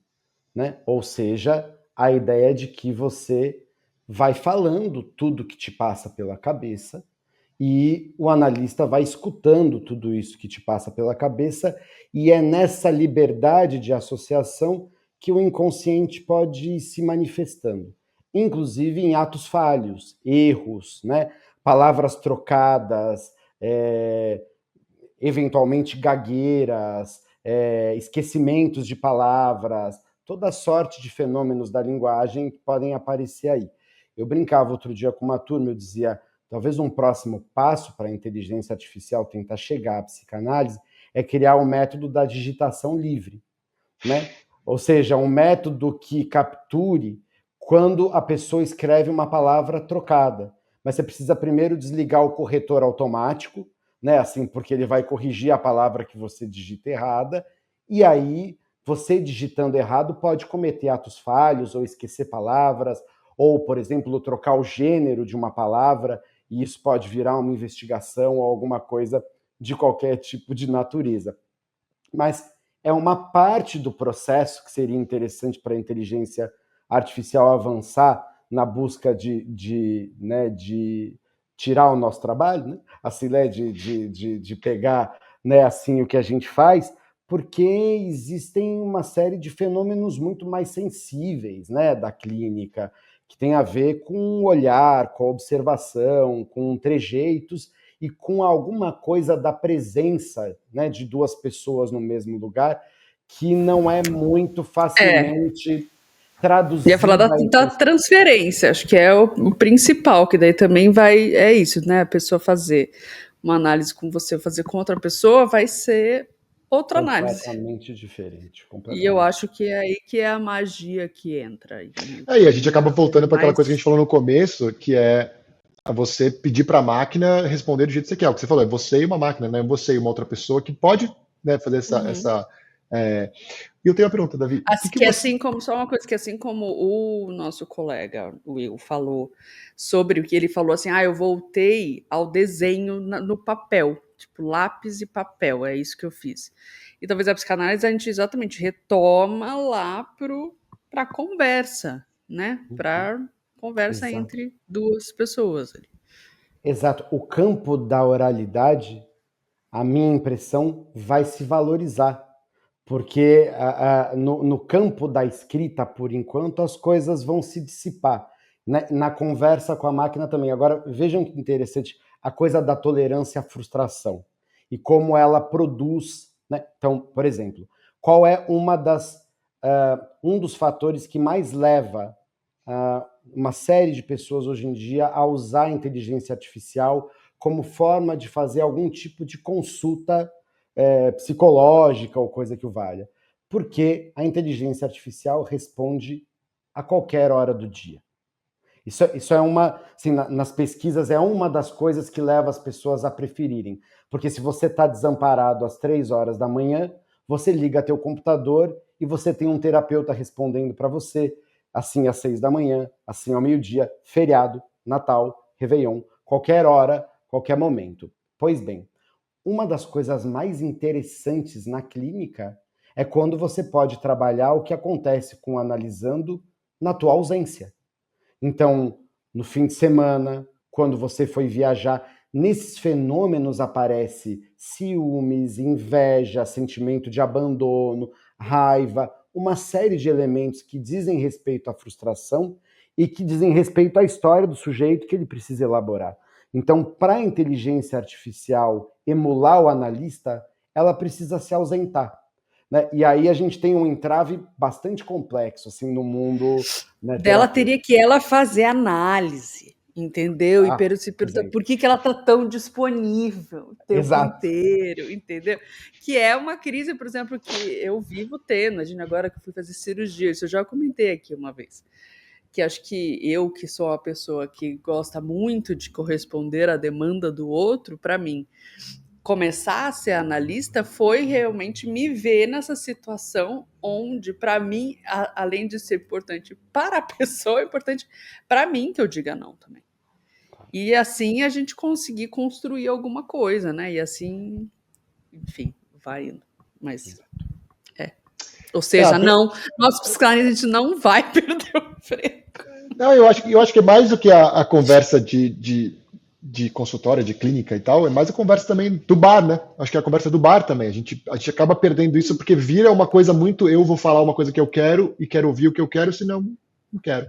né? Ou seja, a ideia de que você vai falando tudo que te passa pela cabeça e o analista vai escutando tudo isso que te passa pela cabeça, e é nessa liberdade de associação que o inconsciente pode ir se manifestando, inclusive em atos falhos, erros, né? Palavras trocadas, eventualmente gagueiras, esquecimentos de palavras, toda sorte de fenômenos da linguagem que podem aparecer aí. Eu brincava outro dia com uma turma, eu dizia, talvez um próximo passo para a inteligência artificial tentar chegar à psicanálise é criar um método da digitação livre, né? Ou seja, um método que capture quando a pessoa escreve uma palavra trocada. Mas você precisa primeiro desligar o corretor automático, né? Assim, porque ele vai corrigir a palavra que você digita errada, e aí você digitando errado pode cometer atos falhos ou esquecer palavras, ou, por exemplo, trocar o gênero de uma palavra, e isso pode virar uma investigação ou alguma coisa de qualquer tipo de natureza. Mas é uma parte do processo que seria interessante para a inteligência artificial avançar na busca de tirar o nosso trabalho, né? Assim, né? de pegar, né, assim, o que a gente faz, porque existem uma série de fenômenos muito mais sensíveis, né, da clínica, que tem a ver com o olhar, com a observação, com trejeitos, e com alguma coisa da presença, né, de duas pessoas no mesmo lugar, que não é muito facilmente traduzida. Ia falar da transferência, acho que é o principal, que daí também é isso, né? A pessoa fazer uma análise com você, fazer com outra pessoa, vai ser outra análise. Completamente diferente. E eu acho que é aí que é a magia que entra. E a gente acaba voltando para aquela coisa que a gente falou no começo, que é você pedir para a máquina responder do jeito que você quer. O que você falou, é você e uma máquina, né? Você e uma outra pessoa que pode, né, fazer essa. E eu tenho uma pergunta, Davi. Só uma coisa, que assim como o nosso colega, o Will, falou sobre o que ele falou assim, eu voltei ao desenho no papel, tipo lápis e papel, é isso que eu fiz. E talvez a psicanálise a gente exatamente retoma lá para a conversa, né? Para conversa entre duas pessoas. Exato. O campo da oralidade, a minha impressão, vai se valorizar. Porque no campo da escrita, por enquanto, as coisas vão se dissipar. Na conversa com a máquina também. Agora, vejam que interessante a coisa da tolerância à frustração e como ela produz, né? Então, por exemplo, qual é um dos fatores que mais leva uma série de pessoas hoje em dia a usar a inteligência artificial como forma de fazer algum tipo de consulta psicológica ou coisa que o valha? Porque a inteligência artificial responde a qualquer hora do dia. Isso é assim, nas pesquisas é uma das coisas que leva as pessoas a preferirem. Porque se você está desamparado às 3 horas da manhã, você liga teu computador e você tem um terapeuta respondendo para você, assim às 6 da manhã, assim ao meio-dia, feriado, Natal, Réveillon, qualquer hora, qualquer momento. Pois bem, uma das coisas mais interessantes na clínica é quando você pode trabalhar o que acontece com o analisando na tua ausência. Então, no fim de semana, quando você foi viajar, nesses fenômenos aparece ciúmes, inveja, sentimento de abandono, raiva, uma série de elementos que dizem respeito à frustração e que dizem respeito à história do sujeito que ele precisa elaborar. Então, para a inteligência artificial emular o analista, ela precisa se ausentar. Né? E aí a gente tem um entrave bastante complexo assim, no mundo... Né, dela teria que ela fazer análise, entendeu? E perguntar por que ela está tão disponível o tempo inteiro, entendeu? Que é uma crise, por exemplo, que eu vivo tendo. Imagina agora que eu fui fazer cirurgia, isso eu já comentei aqui uma vez. Que acho que eu, que sou uma pessoa que gosta muito de corresponder à demanda do outro, para mim, começar a ser analista foi realmente me ver nessa situação onde, para mim, além de ser importante para a pessoa, é importante para mim que eu diga não também. E assim a gente conseguir construir alguma coisa, né? E assim, enfim, vai indo. Mas, ou seja, não, nosso psicanalista a gente não vai perder o freio. Não, eu acho que é mais do que a conversa de consultório, de clínica e tal, é mais a conversa também do bar, né? Acho que é a conversa do bar também. A gente acaba perdendo isso porque vira uma coisa muito eu vou falar uma coisa que eu quero e quero ouvir o que eu quero, senão não quero.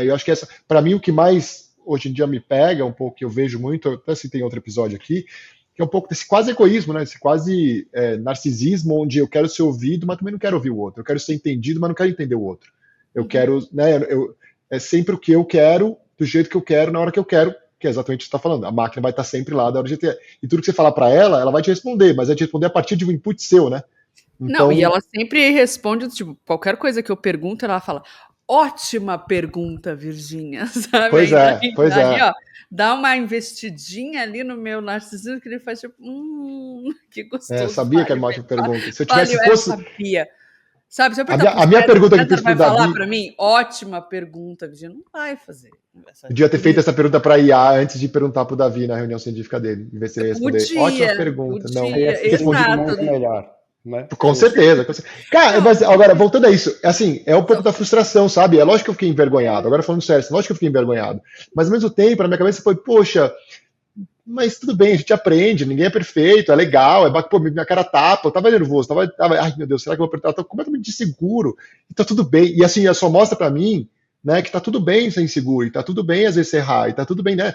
Eu acho que para mim, o que mais hoje em dia me pega, um pouco que eu vejo muito, eu até citei em outro episódio aqui, que é um pouco desse quase egoísmo, né? Esse quase narcisismo, onde eu quero ser ouvido, mas também não quero ouvir o outro. Eu quero ser entendido, mas não quero entender o outro. Eu quero, né? É sempre o que eu quero, do jeito que eu quero, na hora que eu quero, que é exatamente o que você está falando. A máquina vai estar sempre lá da hora de ter. E tudo que você falar para ela vai te responder, mas vai te responder a partir de um input seu, né? Então... Não, e ela sempre responde, tipo, qualquer coisa que eu pergunto, ela fala, ótima pergunta, Virgínia, sabe? Pois é. Ó, dá uma investidinha ali no meu narcisismo, que ele faz tipo, que gostoso. Sabia que era uma ótima pergunta. Se eu tivesse sabia. Sabe, se eu a minha pergunta que eu fiz pro Davi... falar para mim, ótima pergunta, Virgínia, não vai fazer. Podia ter feito essa pergunta para IA antes de perguntar pro Davi na reunião científica dele, em vez de ele responder. Ótima pergunta. Não, respondi muito melhor. Né? Com certeza. Cara, mas agora, voltando a isso, assim, é um pouco da frustração, sabe? É lógico que eu fiquei envergonhado. Agora falando sério, lógico que eu fiquei envergonhado. Mas ao mesmo tempo, na minha cabeça foi, poxa, mas tudo bem, a gente aprende, ninguém é perfeito, é legal, pô, minha cara tapa, eu tava nervoso, ai meu Deus, será que eu vou apertar? Eu tô completamente inseguro, e tá tudo bem. E assim, só mostra pra mim, né, que tá tudo bem ser inseguro, e tá tudo bem às vezes errar, e tá tudo bem, né?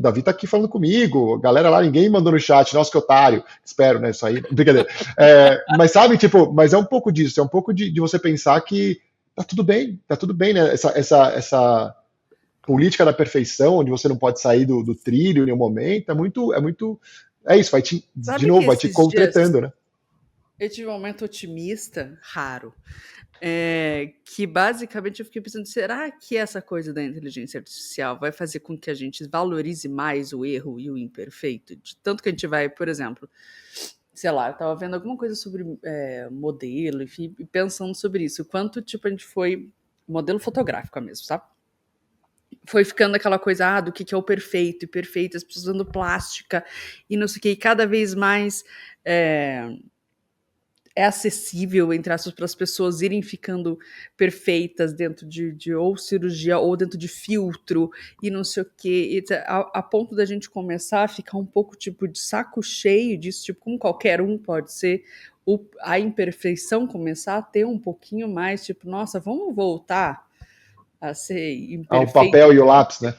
Davi tá aqui falando comigo, a galera lá, ninguém mandou no chat, nossa, que otário, espero, né, isso aí, brincadeira. Mas sabe, tipo, mas é um pouco disso, é um pouco de você pensar que tá tudo bem, né, essa política da perfeição, onde você não pode sair do trilho em nenhum momento, é isso, de Sabe que novo, vai te esses dias concretando, né? eu tive um momento otimista, raro, que basicamente eu fiquei pensando, será que essa coisa da inteligência artificial vai fazer com que a gente valorize mais o erro e o imperfeito? De tanto que a gente vai, por exemplo, sei lá, eu estava vendo alguma coisa sobre modelo, enfim, e pensando sobre isso, o quanto tipo a gente foi modelo fotográfico mesmo, sabe? Foi ficando aquela coisa do que é o perfeito, e perfeito, as pessoas usando plástica e não sei o que, e cada vez mais é acessível, entre aspas, para as pessoas irem ficando perfeitas dentro de ou cirurgia ou dentro de filtro e não sei o quê, a ponto da gente começar a ficar um pouco tipo de saco cheio disso, tipo, como qualquer um pode ser, a imperfeição começar a ter um pouquinho mais, tipo, nossa, vamos voltar a ser O imperfeito. papel e o lápis, né?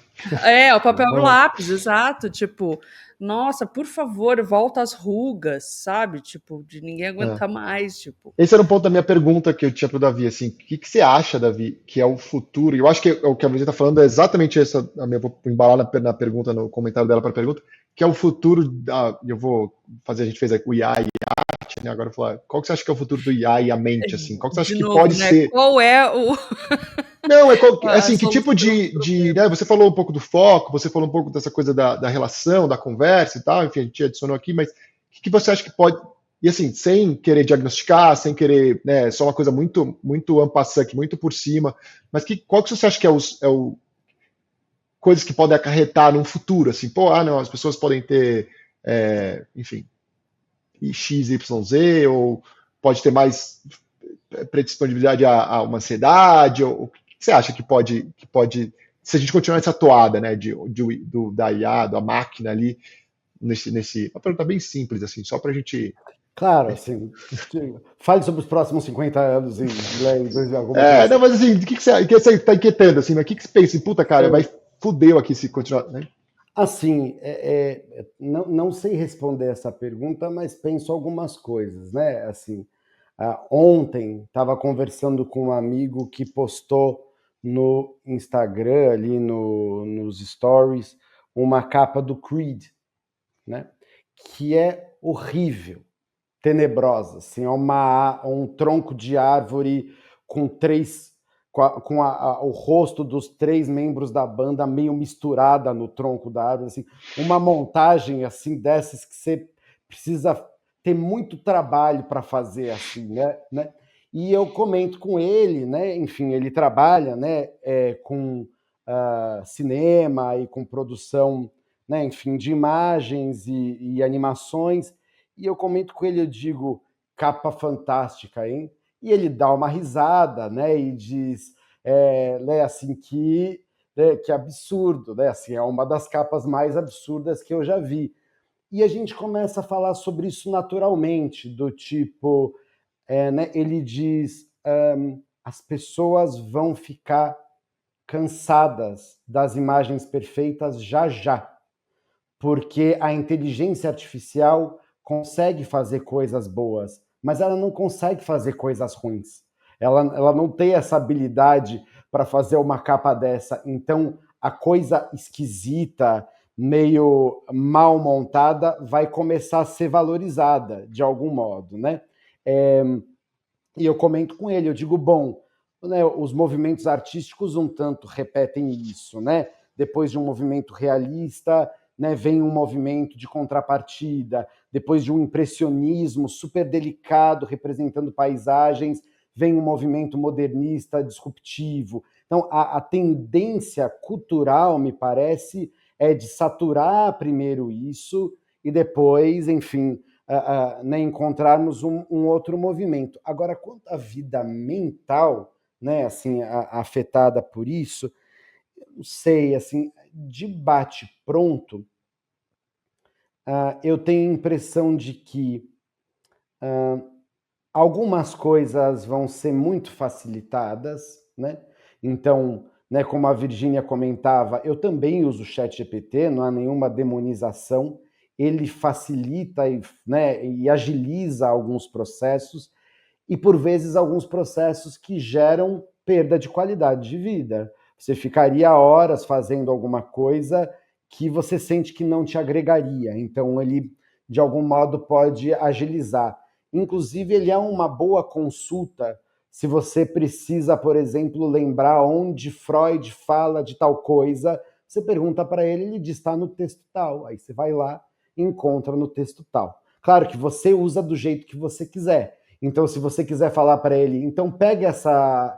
O papel e o lápis, exato. Tipo, nossa, por favor, volta às rugas, sabe? Tipo, de ninguém aguentar mais, tipo. Esse era um ponto da minha pergunta que eu tinha para o Davi, assim, o que você acha, Davi, que é o futuro? E eu acho que o que a Luísa está falando é exatamente essa, vou embalar na pergunta, no comentário dela para a pergunta, que é o futuro, eu vou fazer, a gente fez o IA e a arte, né, agora eu vou falar, qual que você acha que é o futuro do IA e a mente, assim, qual que você acha De que novo, pode né? ser? Qual é o. Não, A assim, que tipo solução do né, problema? você falou um pouco do foco, você falou um pouco dessa coisa da relação, da conversa e tal, enfim, a gente adicionou aqui, mas o que você acha que pode, e assim, sem querer diagnosticar, sem querer, né, só uma coisa muito en passant aqui, muito por cima, mas qual que você acha que coisas que podem acarretar num futuro, assim, pô, não, as pessoas podem ter, enfim, X, Y, Z, ou pode ter mais predisponibilidade a uma ansiedade, ou o que você acha que pode, se a gente continuar nessa toada, né, da IA, da máquina ali, uma pergunta bem simples, assim, só para a gente. Claro, assim, fale sobre os próximos 50 anos em alguma coisa Não, assim. mas assim, o que você está inquietando, assim, mas o que você pensa, assim, puta, cara, vai fudeu aqui se continuar, né? Assim, não sei responder essa pergunta, mas penso algumas coisas, né? Assim, ontem estava conversando com um amigo que postou no Instagram, ali nos stories, uma capa do Creed, né? Que é horrível, tenebrosa, assim, é um tronco de árvore com o rosto dos 3 membros da banda meio misturada no tronco da árvore, assim, uma montagem assim dessas que você precisa ter muito trabalho para fazer assim, né? E eu comento com ele, né? Enfim, ele trabalha, né? Com cinema e com produção, né? Enfim, de imagens e animações. E eu comento com ele, eu digo, capa fantástica, hein? E ele dá uma risada, né? E diz, né, assim, que absurdo, né? Assim, é uma das capas mais absurdas que eu já vi. E a gente começa a falar sobre isso naturalmente, do tipo, né, ele diz, as pessoas vão ficar cansadas das imagens perfeitas já já, porque a inteligência artificial consegue fazer coisas boas, mas ela não consegue fazer coisas ruins. Ela não tem essa habilidade para fazer uma capa dessa. Então, a coisa esquisita, meio mal montada, vai começar a ser valorizada de algum modo, né? E eu comento com ele, eu digo, bom, né, os movimentos artísticos um tanto repetem isso, né? Depois de um movimento realista, né, vem um movimento de contrapartida, depois de um impressionismo super delicado representando paisagens, vem um movimento modernista disruptivo. Então, a tendência cultural, me parece, é de saturar primeiro isso e depois, enfim, né, encontrarmos um outro movimento. Agora, quanto à vida mental, né, assim, afetada por isso, não sei, assim, de bate pronto, eu tenho a impressão de que algumas coisas vão ser muito facilitadas, né? Então, né? Como a Virgínia comentava, eu também uso o ChatGPT, não há nenhuma demonização, ele facilita né, e agiliza alguns processos, e por vezes alguns processos que geram perda de qualidade de vida. Você ficaria horas fazendo alguma coisa que você sente que não te agregaria. Então ele, de algum modo, pode agilizar. Inclusive, ele é uma boa consulta se você precisa, por exemplo, lembrar onde Freud fala de tal coisa. Você pergunta para ele, ele diz, está no texto tal. Aí você vai lá e encontra no texto tal. Claro que você usa do jeito que você quiser. Então, se você quiser falar para ele, então pegue essa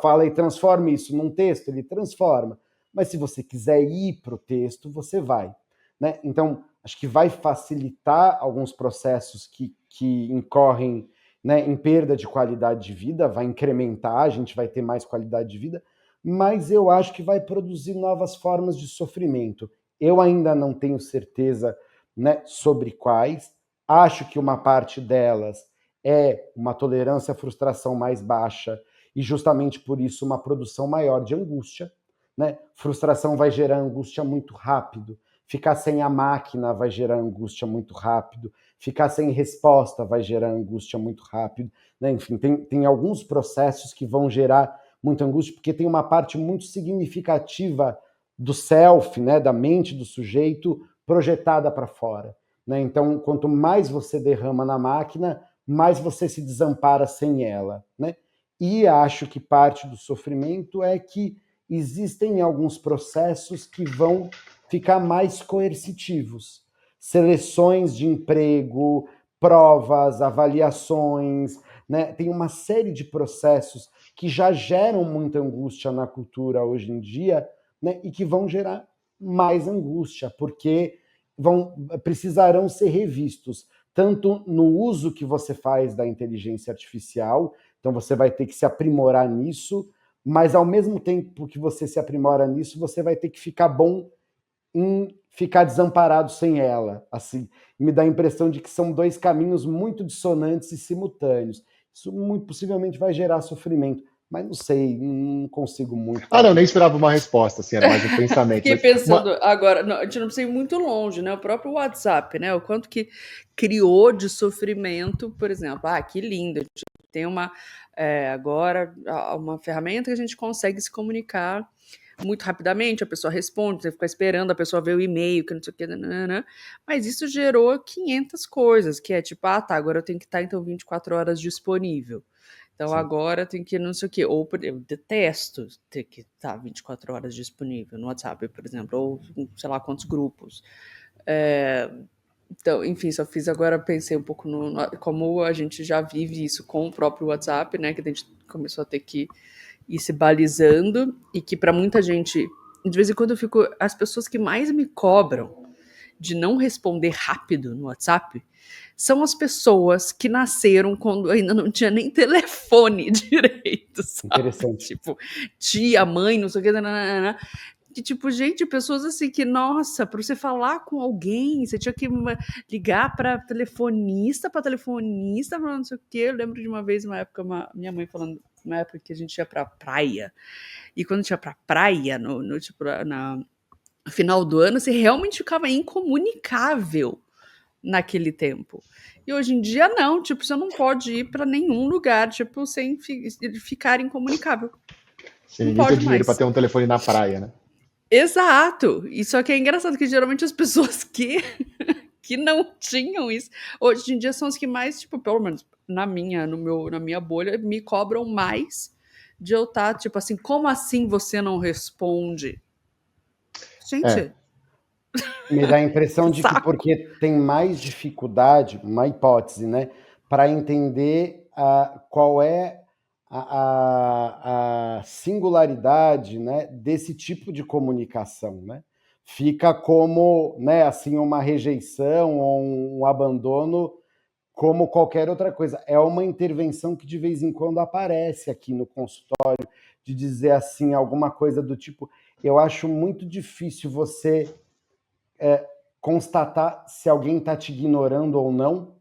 fala e transforme isso num texto, ele transforma. Mas se você quiser ir para o texto, você vai. Né? Então, acho que vai facilitar alguns processos que incorrem, né, em perda de qualidade de vida, vai incrementar, a gente vai ter mais qualidade de vida, mas eu acho que vai produzir novas formas de sofrimento. Eu ainda não tenho certeza, né, sobre quais. Acho que uma parte delas é uma tolerância à frustração mais baixa e justamente por isso uma produção maior de angústia. Né? Frustração vai gerar angústia muito rápido. Ficar sem a máquina vai gerar angústia muito rápido. Ficar sem resposta vai gerar angústia muito rápido. Né? Enfim, tem alguns processos que vão gerar muita angústia, porque tem uma parte muito significativa do self, né, da mente do sujeito, projetada para fora. Né? Então, quanto mais você derrama na máquina, mais você se desampara sem ela. Né? E acho que parte do sofrimento é que existem alguns processos que vão ficar mais coercitivos. Seleções de emprego, provas, avaliações, né? Tem uma série de processos que já geram muita angústia na cultura hoje em dia, né? E que vão gerar mais angústia, porque precisarão ser revistos, tanto no uso que você faz da inteligência artificial, então você vai ter que se aprimorar nisso, mas ao mesmo tempo que você se aprimora nisso, você vai ter que ficar bom em ficar desamparado sem ela. Assim, me dá a impressão de que são dois caminhos muito dissonantes e simultâneos. Isso muito possivelmente vai gerar sofrimento, mas não sei, não consigo muito. Ah, não, nem esperava uma resposta, assim, era mais um pensamento. Fiquei pensando agora, não, a gente não precisa ir muito longe, né? O próprio WhatsApp, né? O quanto que criou de sofrimento, por exemplo. Ah, que lindo! A gente tem agora uma ferramenta que a gente consegue se comunicar muito rapidamente, a pessoa responde, você fica esperando, a pessoa vê o e-mail, que não sei o que, mas isso gerou 500 coisas, que é tipo, tá, agora eu tenho que estar, então, 24 horas disponível. Então, sim, agora tem que não sei o quê. Ou eu detesto ter que estar 24 horas disponível no WhatsApp, por exemplo, ou sei lá quantos grupos. Então, enfim, só fiz agora, pensei um pouco como a gente já vive isso com o próprio WhatsApp, né? Que a gente começou a ter que ir se balizando, e que para muita gente, de vez em quando eu fico, as pessoas que mais me cobram de não responder rápido no WhatsApp são as pessoas que nasceram quando ainda não tinha nem telefone direito, sabe? Interessante. Tipo, tia, mãe, não sei o que, que tipo, gente, pessoas assim que, nossa, para você falar com alguém, você tinha que ligar para telefonista, para não sei o que. Eu lembro de uma vez, minha mãe falando, uma época que a gente ia pra praia, e quando a gente ia pra praia, no final do ano, você realmente ficava incomunicável naquele tempo. E hoje em dia, não, tipo, você não pode ir para nenhum lugar, tipo, sem ficar incomunicável. Sim, ninguém tem dinheiro para ter um telefone na praia, né? Exato! E só que é engraçado que geralmente as pessoas que não tinham isso, hoje em dia são os que mais, tipo, pelo menos na minha bolha, me cobram mais de eu estar, tipo assim, como assim você não responde? Gente... Me dá a impressão de que porque tem mais dificuldade, uma hipótese, né, para entender qual é a singularidade, né, desse tipo de comunicação, né? Fica como, né, assim, uma rejeição ou um abandono como qualquer outra coisa. É uma intervenção que de vez em quando aparece aqui no consultório, de dizer assim, alguma coisa do tipo, eu acho muito difícil você constatar se alguém está te ignorando ou não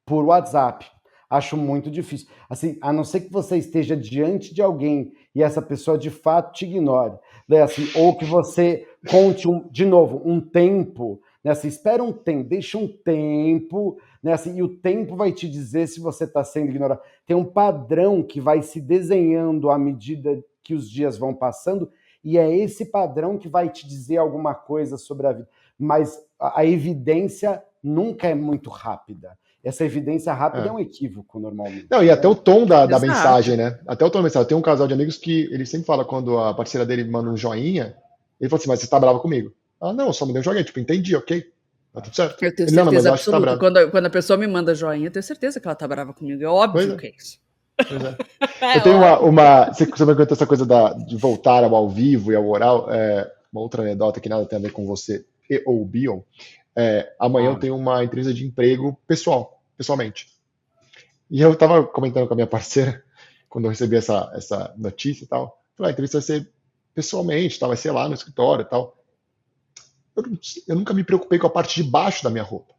por WhatsApp. acho muito difícil. Assim, a não ser que você esteja diante de alguém e essa pessoa de fato te ignore, né? Assim, ou que você conte, de novo, um tempo, né? Assim, espera um tempo, deixa um tempo, né? Assim, e o tempo vai te dizer se você está sendo ignorado. Tem um padrão que vai se desenhando à medida que os dias vão passando, e é esse padrão que vai te dizer alguma coisa sobre a vida. Mas a evidência nunca é muito rápida. Essa evidência rápida é um equívoco, normalmente. Não, e até o tom da Exato. mensagem, né? Até o tom da mensagem. Tem um casal de amigos que ele sempre fala, quando a parceira dele manda um joinha, ele fala assim, mas você tá brava comigo? Ah, não, só me deu um joinha. Tipo, entendi, ok. Tá tudo certo. Eu tenho Ele, não, mas certeza eu acho que tá absoluta. bravo. Quando a pessoa me manda joinha, eu tenho certeza que ela tá brava comigo. É óbvio Pois é. que é isso. Pois é. Eu tenho você me contou essa coisa de voltar ao vivo e ao oral, uma outra anedota que nada tem a ver com você ou o Bion. Amanhã eu tenho uma entrevista de emprego pessoalmente. E eu tava comentando com a minha parceira, quando eu recebi essa notícia e tal, falei, a entrevista vai ser pessoalmente, vai ser lá no escritório e tal. Eu nunca me preocupei com a parte de baixo da minha roupa.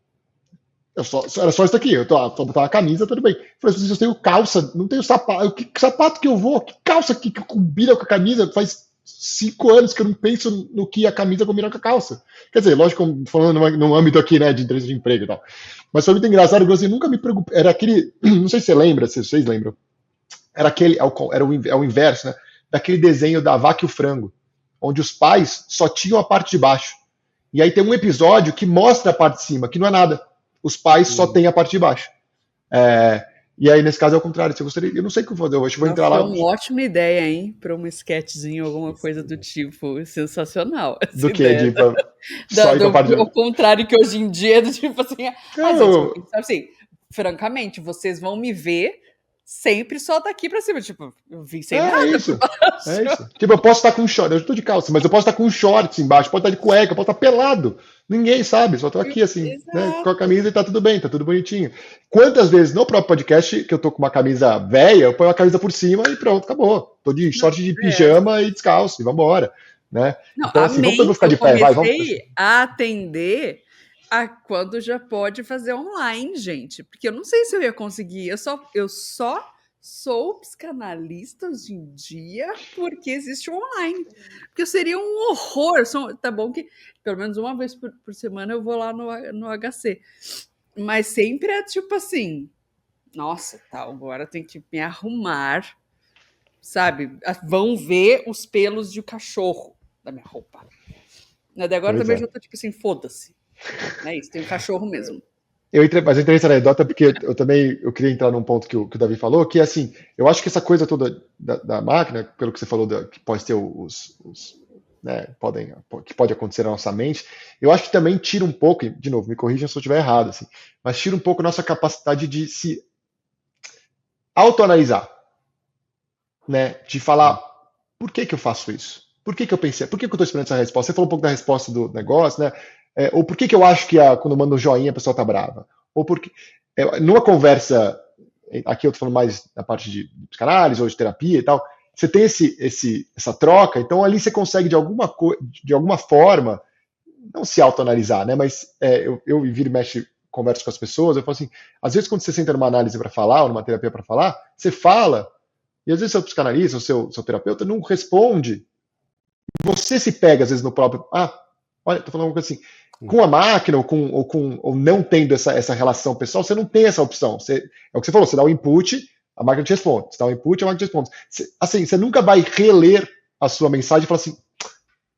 Era só isso aqui, só botar uma camisa, tudo bem. Eu falei, se eu tenho calça, não tenho sapato, que sapato que eu vou? Que calça que combina com a camisa? Faz 5 anos que eu não penso no que a camisa combina com a calça. Quer dizer, lógico, falando no âmbito aqui, né, de entrevista de emprego e tal. Mas foi muito engraçado, porque assim, nunca me preocupei. Era aquele, não sei se você lembra, se vocês lembram, era o inverso, né, daquele desenho da Vaca e o Frango, onde os pais só tinham a parte de baixo. E aí tem um episódio que mostra a parte de cima, que não é nada. Os pais só têm a parte de baixo. E aí, nesse caso, é o contrário. Se eu gostaria, eu não sei o que eu vou fazer. Eu acho que vou entrar lá. Foi uma ótima ideia, hein? Para um sketchzinho, alguma coisa do tipo. Sensacional. Do que? Ao contrário que hoje em dia, do tipo assim. Gente, assim, francamente, vocês vão me ver sempre só daqui pra cima. Tipo, eu vim sem nada. É isso. Tipo, eu posso estar com short, eu tô de calça, mas eu posso estar com shorts embaixo, pode estar de cueca, pode estar pelado. Ninguém sabe, só tô aqui assim, né, com a camisa e tá tudo bem, tá tudo bonitinho. Quantas vezes no próprio podcast que eu tô com uma camisa velha, eu ponho a camisa por cima e pronto, acabou. Tô de short de pijama e descalço, e vambora. Né? Não, então, assim, vamos ficar de pé, vai, vamos. A atender a quando já pode fazer online, gente. Porque eu não sei se eu ia conseguir. Eu só sou psicanalista hoje em dia porque existe o online. Porque seria um horror. Tá bom que pelo menos uma vez por semana eu vou lá no HC. Mas sempre é tipo assim, nossa, tá, agora tem que me arrumar, sabe? Vão ver os pelos de cachorro da minha roupa. Agora também já tô tipo assim, foda-se. É isso, tem um cachorro mesmo. Mas eu entrei nessa anedota porque eu queria entrar num ponto que o Davi falou, que é assim, eu acho que essa coisa toda da máquina, pelo que você falou, que pode ter né, que pode acontecer na nossa mente, eu acho que também tira um pouco, de novo, me corrijam se eu estiver errado, assim, mas tira um pouco a nossa capacidade de se autoanalisar, né, de falar, por que eu faço isso? Por que eu pensei? Por que eu estou esperando essa resposta? Você falou um pouco da resposta do negócio, né? Ou por que eu acho que quando eu mando um joinha a pessoa tá brava? Ou porque numa conversa, aqui eu tô falando mais da parte de psicanálise ou de terapia e tal, você tem essa troca, então ali você consegue de alguma forma, não se autoanalisar, né? Mas eu viro e mexe, converso com as pessoas, eu falo assim, às vezes quando você senta numa análise para falar, ou numa terapia para falar, você fala, e às vezes seu psicanalista, ou seu terapeuta não responde, você se pega às vezes no próprio, olha, tô falando uma coisa assim, com a máquina ou não tendo essa relação pessoal, você não tem essa opção. É o que você falou, você dá o input, a máquina te responde. Você dá o input, a máquina te responde. Você nunca vai reler a sua mensagem e falar assim,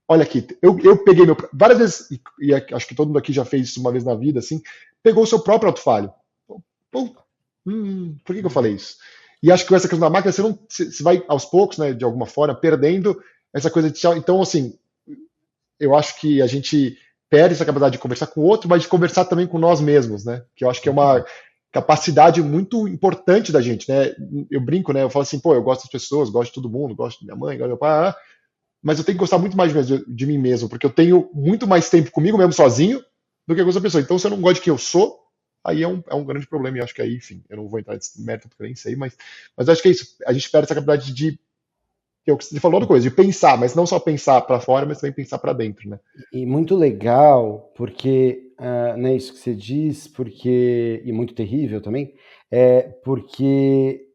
olha aqui, eu peguei várias vezes, e acho que todo mundo aqui já fez isso uma vez na vida, assim, pegou o seu próprio autofalho. Por que eu falei isso? E acho que com essa questão da máquina, você vai aos poucos, né, de alguma forma, perdendo essa coisa de tchau. Então, assim, eu acho que a gente perde essa capacidade de conversar com o outro, mas de conversar também com nós mesmos, né? Que eu acho que é uma capacidade muito importante da gente, né? Eu brinco, né? Eu falo assim, eu gosto das pessoas, gosto de todo mundo, gosto de minha mãe, gosto do meu pai, mas eu tenho que gostar muito mais de mim mesmo, porque eu tenho muito mais tempo comigo mesmo sozinho do que com outra pessoa. Então, se eu não gosto de quem eu sou, aí é um grande problema, e acho que aí, enfim, eu não vou entrar nesse mérito porque eu nem sei, mas acho que é isso. A gente perde essa capacidade de que você falou outra coisa, de pensar, mas não só pensar para fora, mas também pensar para dentro, né? E muito legal, porque, né, isso que você diz, e muito terrível também, porque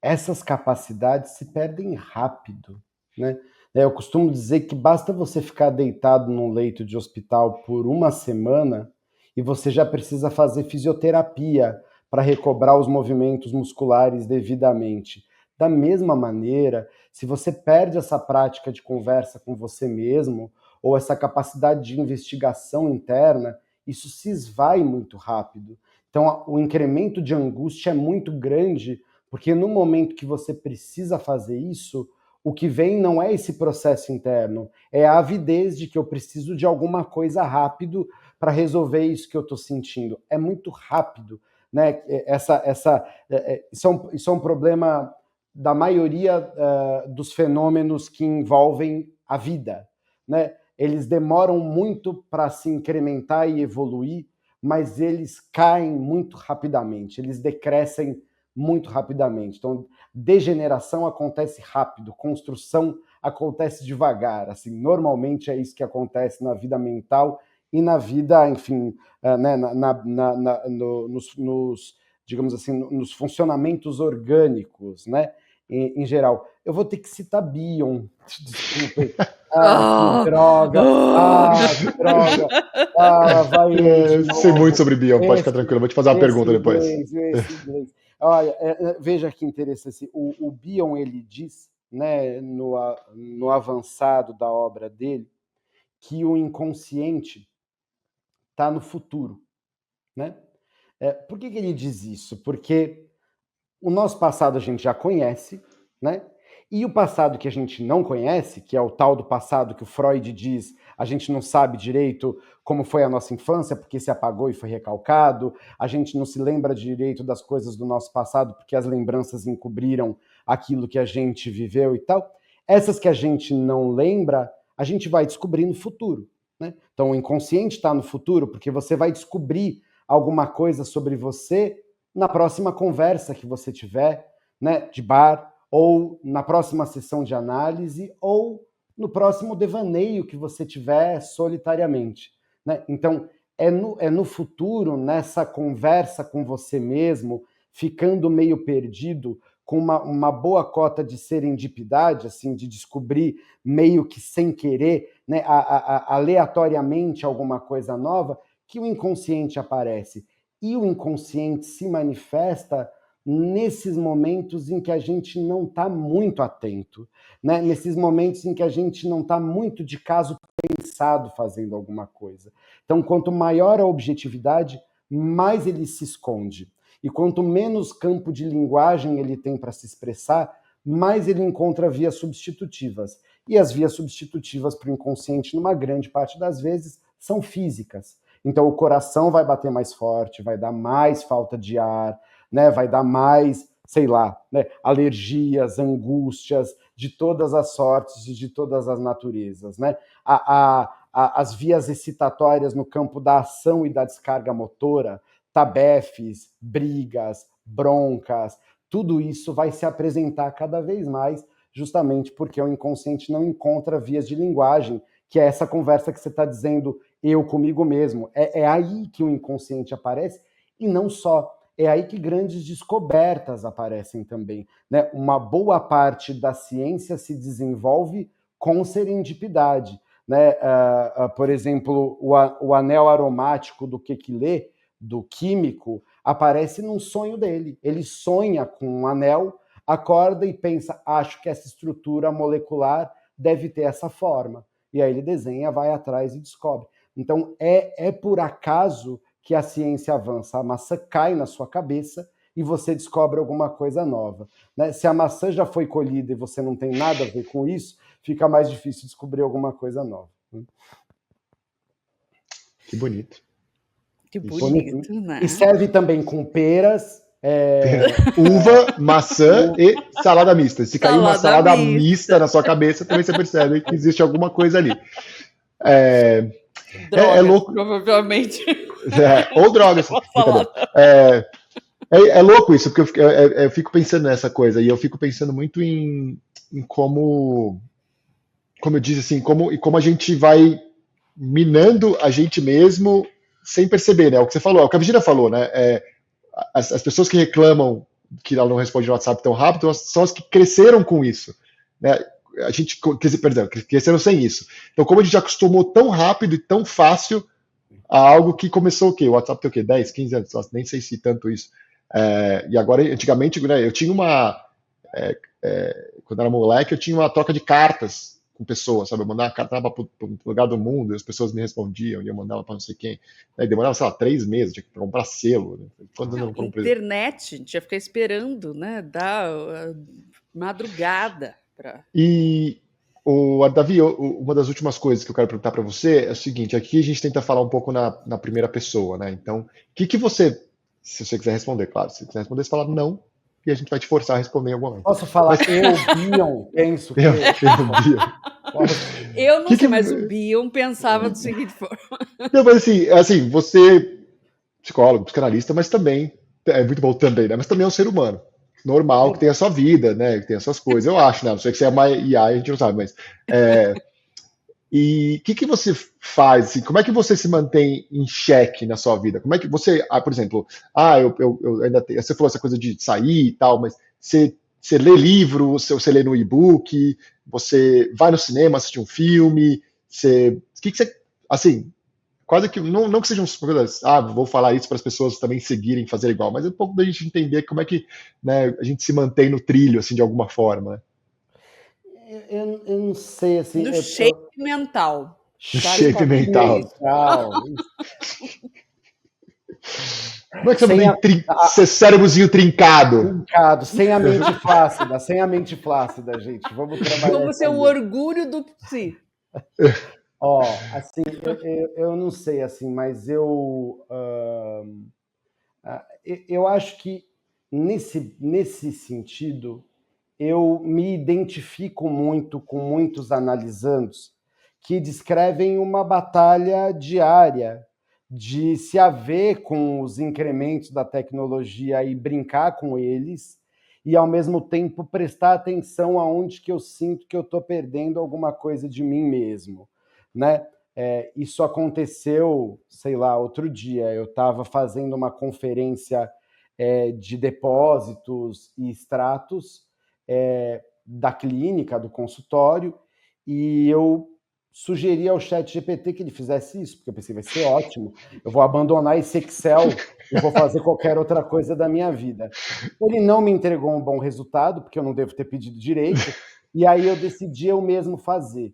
essas capacidades se perdem rápido, né? Eu costumo dizer que basta você ficar deitado num leito de hospital por uma semana e você já precisa fazer fisioterapia para recobrar os movimentos musculares devidamente. Da mesma maneira, se você perde essa prática de conversa com você mesmo, ou essa capacidade de investigação interna, isso se esvai muito rápido. Então, o incremento de angústia é muito grande, porque no momento que você precisa fazer isso, o que vem não é esse processo interno, é a avidez de que eu preciso de alguma coisa rápido para resolver isso que eu estou sentindo. É muito rápido, né? Isso é um problema da maioria dos fenômenos que envolvem a vida, né? Eles demoram muito para se incrementar e evoluir, mas eles caem muito rapidamente, eles decrescem muito rapidamente. Então, degeneração acontece rápido, construção acontece devagar. Assim, normalmente é isso que acontece na vida mental e na vida, enfim, né, digamos assim, nos funcionamentos orgânicos, né, em geral. Eu vou ter que citar Bion, desculpem. Que droga! Que droga! Vai sei muito sobre Bion, pode ficar tranquilo. Vou te fazer uma pergunta depois. Inglês. Olha, veja que interessante. O Bion, ele diz, né, no avançado da obra dele, que o inconsciente está no futuro, né? Por que ele diz isso? Porque o nosso passado a gente já conhece, né? E o passado que a gente não conhece, que é o tal do passado que o Freud diz, a gente não sabe direito como foi a nossa infância, porque se apagou e foi recalcado, a gente não se lembra direito das coisas do nosso passado, porque as lembranças encobriram aquilo que a gente viveu e tal. Essas que a gente não lembra, a gente vai descobrir no futuro, né? Então o inconsciente está no futuro, porque você vai descobrir alguma coisa sobre você na próxima conversa que você tiver, né, de bar, ou na próxima sessão de análise, ou no próximo devaneio que você tiver solitariamente, né? Então, é no futuro, nessa conversa com você mesmo, ficando meio perdido, com uma boa cota de serendipidade, assim, de descobrir meio que sem querer, né, aleatoriamente alguma coisa nova, que o inconsciente aparece. E o inconsciente se manifesta nesses momentos em que a gente não está muito atento, né? Nesses momentos em que a gente não está muito de caso pensado fazendo alguma coisa. Então, quanto maior a objetividade, mais ele se esconde. E quanto menos campo de linguagem ele tem para se expressar, mais ele encontra vias substitutivas. E as vias substitutivas para o inconsciente, numa grande parte das vezes, são físicas. Então, o coração vai bater mais forte, vai dar mais falta de ar, né, vai dar mais, sei lá, né, alergias, angústias de todas as sortes e de todas as naturezas, né? As vias excitatórias no campo da ação e da descarga motora, tabefes, brigas, broncas, tudo isso vai se apresentar cada vez mais, justamente porque o inconsciente não encontra vias de linguagem, que é essa conversa que você está dizendo, eu comigo mesmo. É aí que o inconsciente aparece, e não só. É aí que grandes descobertas aparecem também, né? Uma boa parte da ciência se desenvolve com serendipidade, né? Por exemplo, o anel aromático do Kekulé, do químico, aparece num sonho dele. Ele sonha com um anel, acorda e pensa, acho que essa estrutura molecular deve ter essa forma. E aí ele desenha, vai atrás e descobre. Então, é por acaso que a ciência avança. A maçã cai na sua cabeça e você descobre alguma coisa nova, né? Se a maçã já foi colhida e você não tem nada a ver com isso, fica mais difícil descobrir alguma coisa nova. Que bonito. Que bonito, né? E serve também com peras, uva, maçã e salada mista. Se cair uma salada mista na sua cabeça, também você percebe que existe alguma coisa ali. Drogas, louco. Provavelmente. Ou drogas. É louco isso, porque eu fico pensando nessa coisa, e eu fico pensando muito em como eu disse assim, como a gente vai minando a gente mesmo sem perceber, né? O que você falou, o que a Virginia falou, né? as pessoas que reclamam que ela não responde no WhatsApp tão rápido são as que cresceram com isso, né? A gente, perdão, cresceram sem isso. Então, como a gente acostumou tão rápido e tão fácil a algo que começou o quê? O WhatsApp tem o quê? 10, 15 anos? Nossa, nem sei se tanto isso. E agora, antigamente, né, eu tinha quando era moleque, eu tinha uma troca de cartas com pessoas, sabe? Eu mandava carta para um lugar do mundo e as pessoas me respondiam e eu mandava para não sei quem. Aí demorava, sei lá, 3 meses, tinha que comprar selo. Né? Quando não, internet, a gente ia ficar esperando, né? Dar madrugada. E, Davi, uma das últimas coisas que eu quero perguntar para você é o seguinte: aqui a gente tenta falar um pouco na primeira pessoa, né? Então, o que você, se você quiser responder, claro, se você quiser responder, você fala não, e a gente vai te forçar a responder em algum momento. Posso falar Bion, penso que... Eu não sei, mas o Bion pensava da seguinte forma. Não, mas assim, você, psicólogo, psicanalista, mas também, é muito bom também, né? Mas também é um ser humano. Normal, que tem a sua vida, né? Que tem as suas coisas, eu acho, né? Não sei que você é uma IA, a gente não sabe, mas. E o que você faz? Assim, como é que você se mantém em xeque na sua vida? Como é que você, por exemplo, eu ainda tenho, você falou essa coisa de sair e tal, mas você lê livro, você lê no e-book, você vai no cinema assistir um filme, o que você, assim, quase que, não que sejam coisas, vou falar isso para as pessoas também seguirem, fazer igual, mas é um pouco da gente entender como é que, né, a gente se mantém no trilho, assim, de alguma forma, né? Eu não sei, assim... No shape mental. No shape mental. Como é que você mantém seu cérebrozinho trincado? Sem a mente flácida, gente. Vamos trabalhar. Como ser o orgulho do psi. Assim, eu não sei, assim, mas eu acho que nesse sentido eu me identifico muito com muitos analisandos que descrevem uma batalha diária de se haver com os incrementos da tecnologia e brincar com eles e, ao mesmo tempo, prestar atenção aonde que eu sinto que eu estou perdendo alguma coisa de mim mesmo, né? Isso aconteceu, sei lá, outro dia. Eu estava fazendo uma conferência de depósitos e extratos da clínica, do consultório, e eu sugeri ao ChatGPT que ele fizesse isso, porque eu pensei, vai ser ótimo, eu vou abandonar esse Excel e vou fazer qualquer outra coisa da minha vida. Ele não me entregou um bom resultado, porque eu não devo ter pedido direito, e aí eu decidi eu mesmo fazer.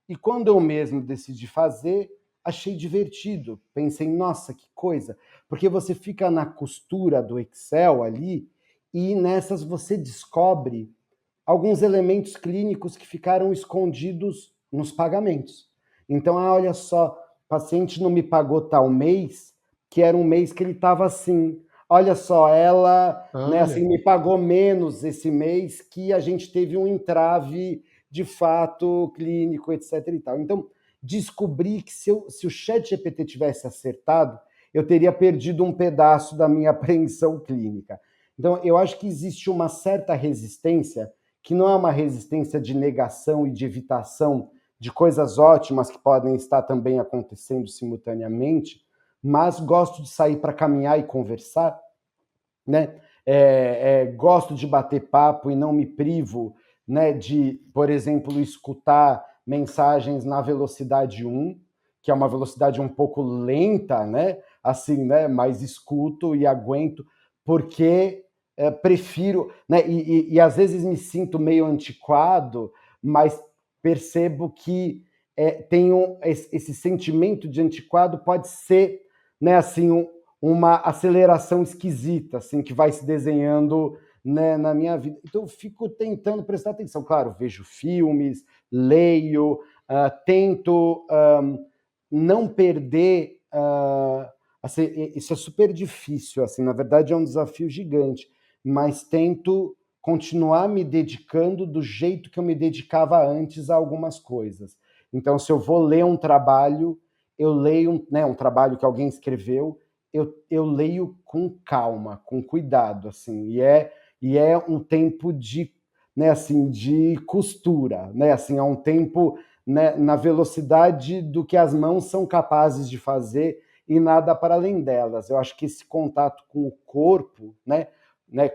E quando eu mesmo decidi fazer, achei divertido. Pensei, nossa, que coisa, porque você fica na costura do Excel ali, e nessas você descobre alguns elementos clínicos que ficaram escondidos nos pagamentos. Então, olha só, o paciente não me pagou tal mês, que era um mês que ele estava assim. Olha só, ela né, assim, me pagou menos esse mês, que a gente teve um entrave de fato clínico, etc. e tal. Então, descobri que se o ChatGPT tivesse acertado, eu teria perdido um pedaço da minha apreensão clínica. Então, eu acho que existe uma certa resistência, que não é uma resistência de negação e de evitação de coisas ótimas que podem estar também acontecendo simultaneamente, mas gosto de sair para caminhar e conversar, né? Gosto de bater papo e não me privo, né, de, por exemplo, escutar mensagens na velocidade 1, que é uma velocidade um pouco lenta, né? Assim, né? Mas escuto e aguento, porque prefiro, né? E às vezes me sinto meio antiquado, mas percebo que tenho esse sentimento de antiquado, pode ser, né, assim, uma aceleração esquisita, assim, que vai se desenhando, né, na minha vida. Então eu fico tentando prestar atenção. Claro, vejo filmes, leio, tento não perder... assim, isso é super difícil, assim, na verdade é um desafio gigante, mas tento continuar me dedicando do jeito que eu me dedicava antes a algumas coisas. Então, se eu vou ler um trabalho, eu leio um trabalho que alguém escreveu, eu leio com calma, com cuidado, assim, e é um tempo de, né, assim, de costura, né, assim, é um tempo, né, na velocidade do que as mãos são capazes de fazer, e nada para além delas. Eu acho que esse contato com o corpo, né,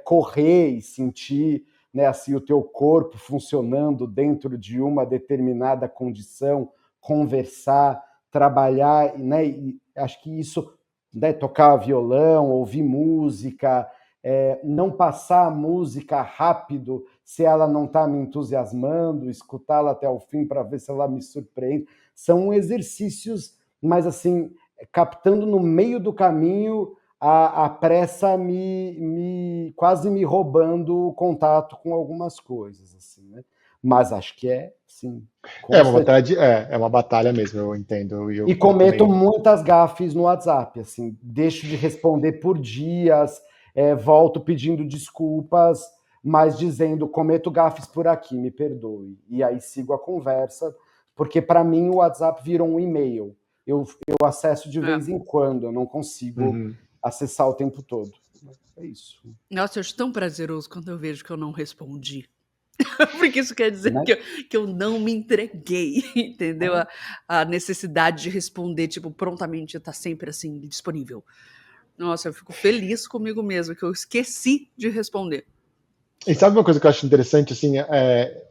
correr e sentir, né, assim, o teu corpo funcionando dentro de uma determinada condição, conversar, trabalhar, né, e acho que isso, né, tocar violão, ouvir música, não passar a música rápido se ela não está me entusiasmando, escutá-la até o fim para ver se ela me surpreende. São exercícios, mas assim, captando no meio do caminho a pressa quase me roubando o contato com algumas coisas, assim, né? Mas acho que sim. É uma batalha mesmo, eu entendo. E cometo muitas gafes no WhatsApp, assim, deixo de responder por dias, volto pedindo desculpas, mas dizendo, cometo gafes por aqui, me perdoe. E aí sigo a conversa, porque para mim o WhatsApp virou um e-mail. Eu acesso de vez em quando, eu não consigo acessar o tempo todo. É isso. Nossa, eu acho tão prazeroso quando eu vejo que eu não respondi. Porque isso quer dizer que eu não me entreguei, entendeu? A necessidade de responder, tipo, prontamente, tá sempre assim, disponível. Nossa, eu fico feliz comigo mesmo, que eu esqueci de responder. E sabe uma coisa que eu acho interessante, assim,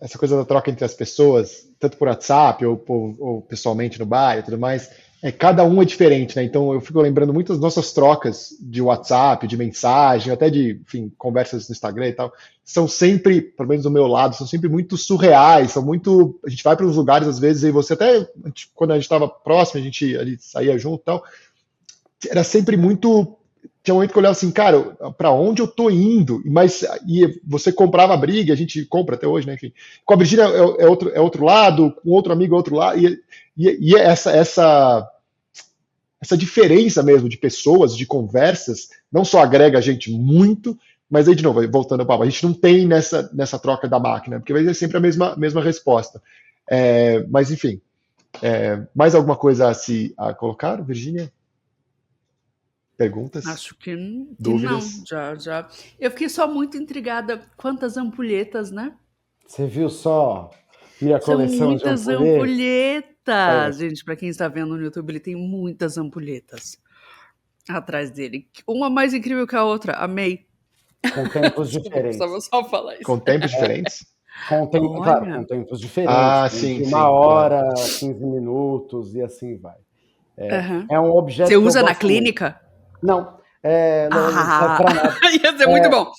essa coisa da troca entre as pessoas, tanto por WhatsApp ou pessoalmente no bar e tudo mais, cada um é diferente, né? Então eu fico lembrando muitas das nossas trocas de WhatsApp, de mensagem, até de, enfim, conversas no Instagram e tal, são sempre, pelo menos do meu lado, são sempre muito surreais, são muito. A gente vai para uns lugares às vezes e você até, quando a gente estava próximo, a gente ali saía junto e tal, era sempre muito. Tinha um momento que eu olhava assim, cara, para onde eu tô indo? E você comprava a briga, a gente compra até hoje, né? Enfim, com a Virgínia é outro lado, com outro amigo é outro lado, e essa diferença mesmo de pessoas, de conversas, não só agrega a gente muito, mas aí, de novo, voltando ao papo, a gente não tem nessa troca da máquina, porque vai ser sempre a mesma resposta. Mas, enfim, mais alguma coisa a colocar, Virgínia? Perguntas? Acho que Dúvidas? não, já. Eu fiquei só muito intrigada. Quantas ampulhetas, né? Você viu só minha coleção de ampulhetas? São muitas ampulhetas. Gente, para quem está vendo no YouTube, ele tem muitas ampulhetas atrás dele. Uma mais incrível que a outra. Amei. Com tempos diferentes. Precisava só falar isso. Com tempos diferentes? Claro, com tempos diferentes. Sim, de 1 hora, 15 minutos e assim vai. É um objeto. Você usa na clínica? Muito. Não. Não serve pra nada. Ia ser muito bom.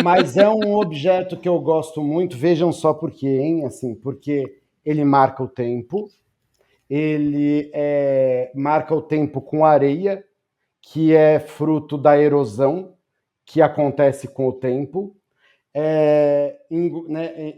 Mas é um objeto que eu gosto muito. Vejam só por quê, hein? Assim, porque ele marca o tempo. Ele marca o tempo com areia, que é fruto da erosão que acontece com o tempo.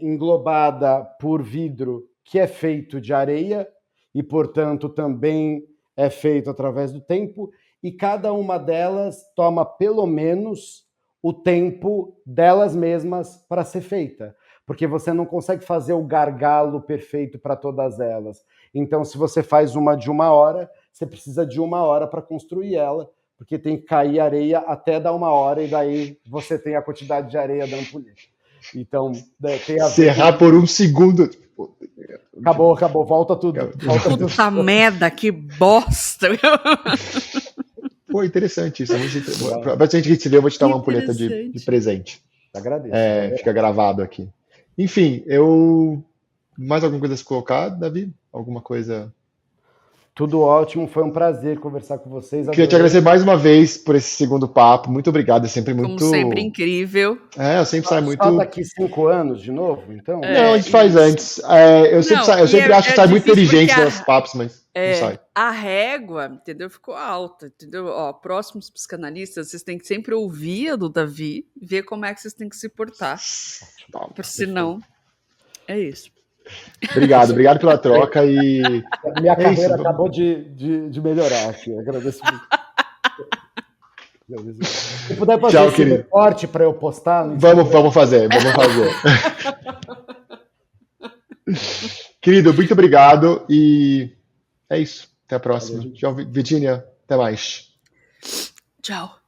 Englobada por vidro, que é feito de areia e, portanto, também é feito através do tempo, e cada uma delas toma pelo menos o tempo delas mesmas para ser feita, porque você não consegue fazer o gargalo perfeito para todas elas. Então, se você faz uma de 1 hora, você precisa de 1 hora para construir ela, porque tem que cair areia até dar 1 hora, e daí você tem a quantidade de areia da ampulheta. Então, tem a ver. Serrar por 1 segundo. Acabou, volta tudo. Puta merda, que bosta! Pô, interessante isso. Pra gente se ver, eu vou te dar uma ampulheta de presente. Agradeço. Fica gravado aqui. Enfim, mais alguma coisa a se colocar, Davi? Alguma coisa? Tudo ótimo, foi um prazer conversar com vocês. Queria te agradecer mais uma vez por esse segundo papo. Muito obrigado, é sempre muito... Como sempre, incrível. Eu sempre saio muito... Só daqui 5 anos de novo, então? Não, a gente faz antes. Eu sempre acho que sai muito inteligente nos papos, mas não sai. A régua, entendeu? Ficou alta, entendeu? Ó, próximos psicanalistas, vocês têm que sempre ouvir a do Davi, ver como é que vocês têm que se portar. Porque senão, é isso. Obrigado pela troca e... Minha carreira acabou de melhorar aqui, agradeço muito. Se puder fazer esse recorte para eu postar... Vamos fazer. Querido, muito obrigado e é isso. Até a próxima. Tchau, Virgínia. Até mais. Tchau.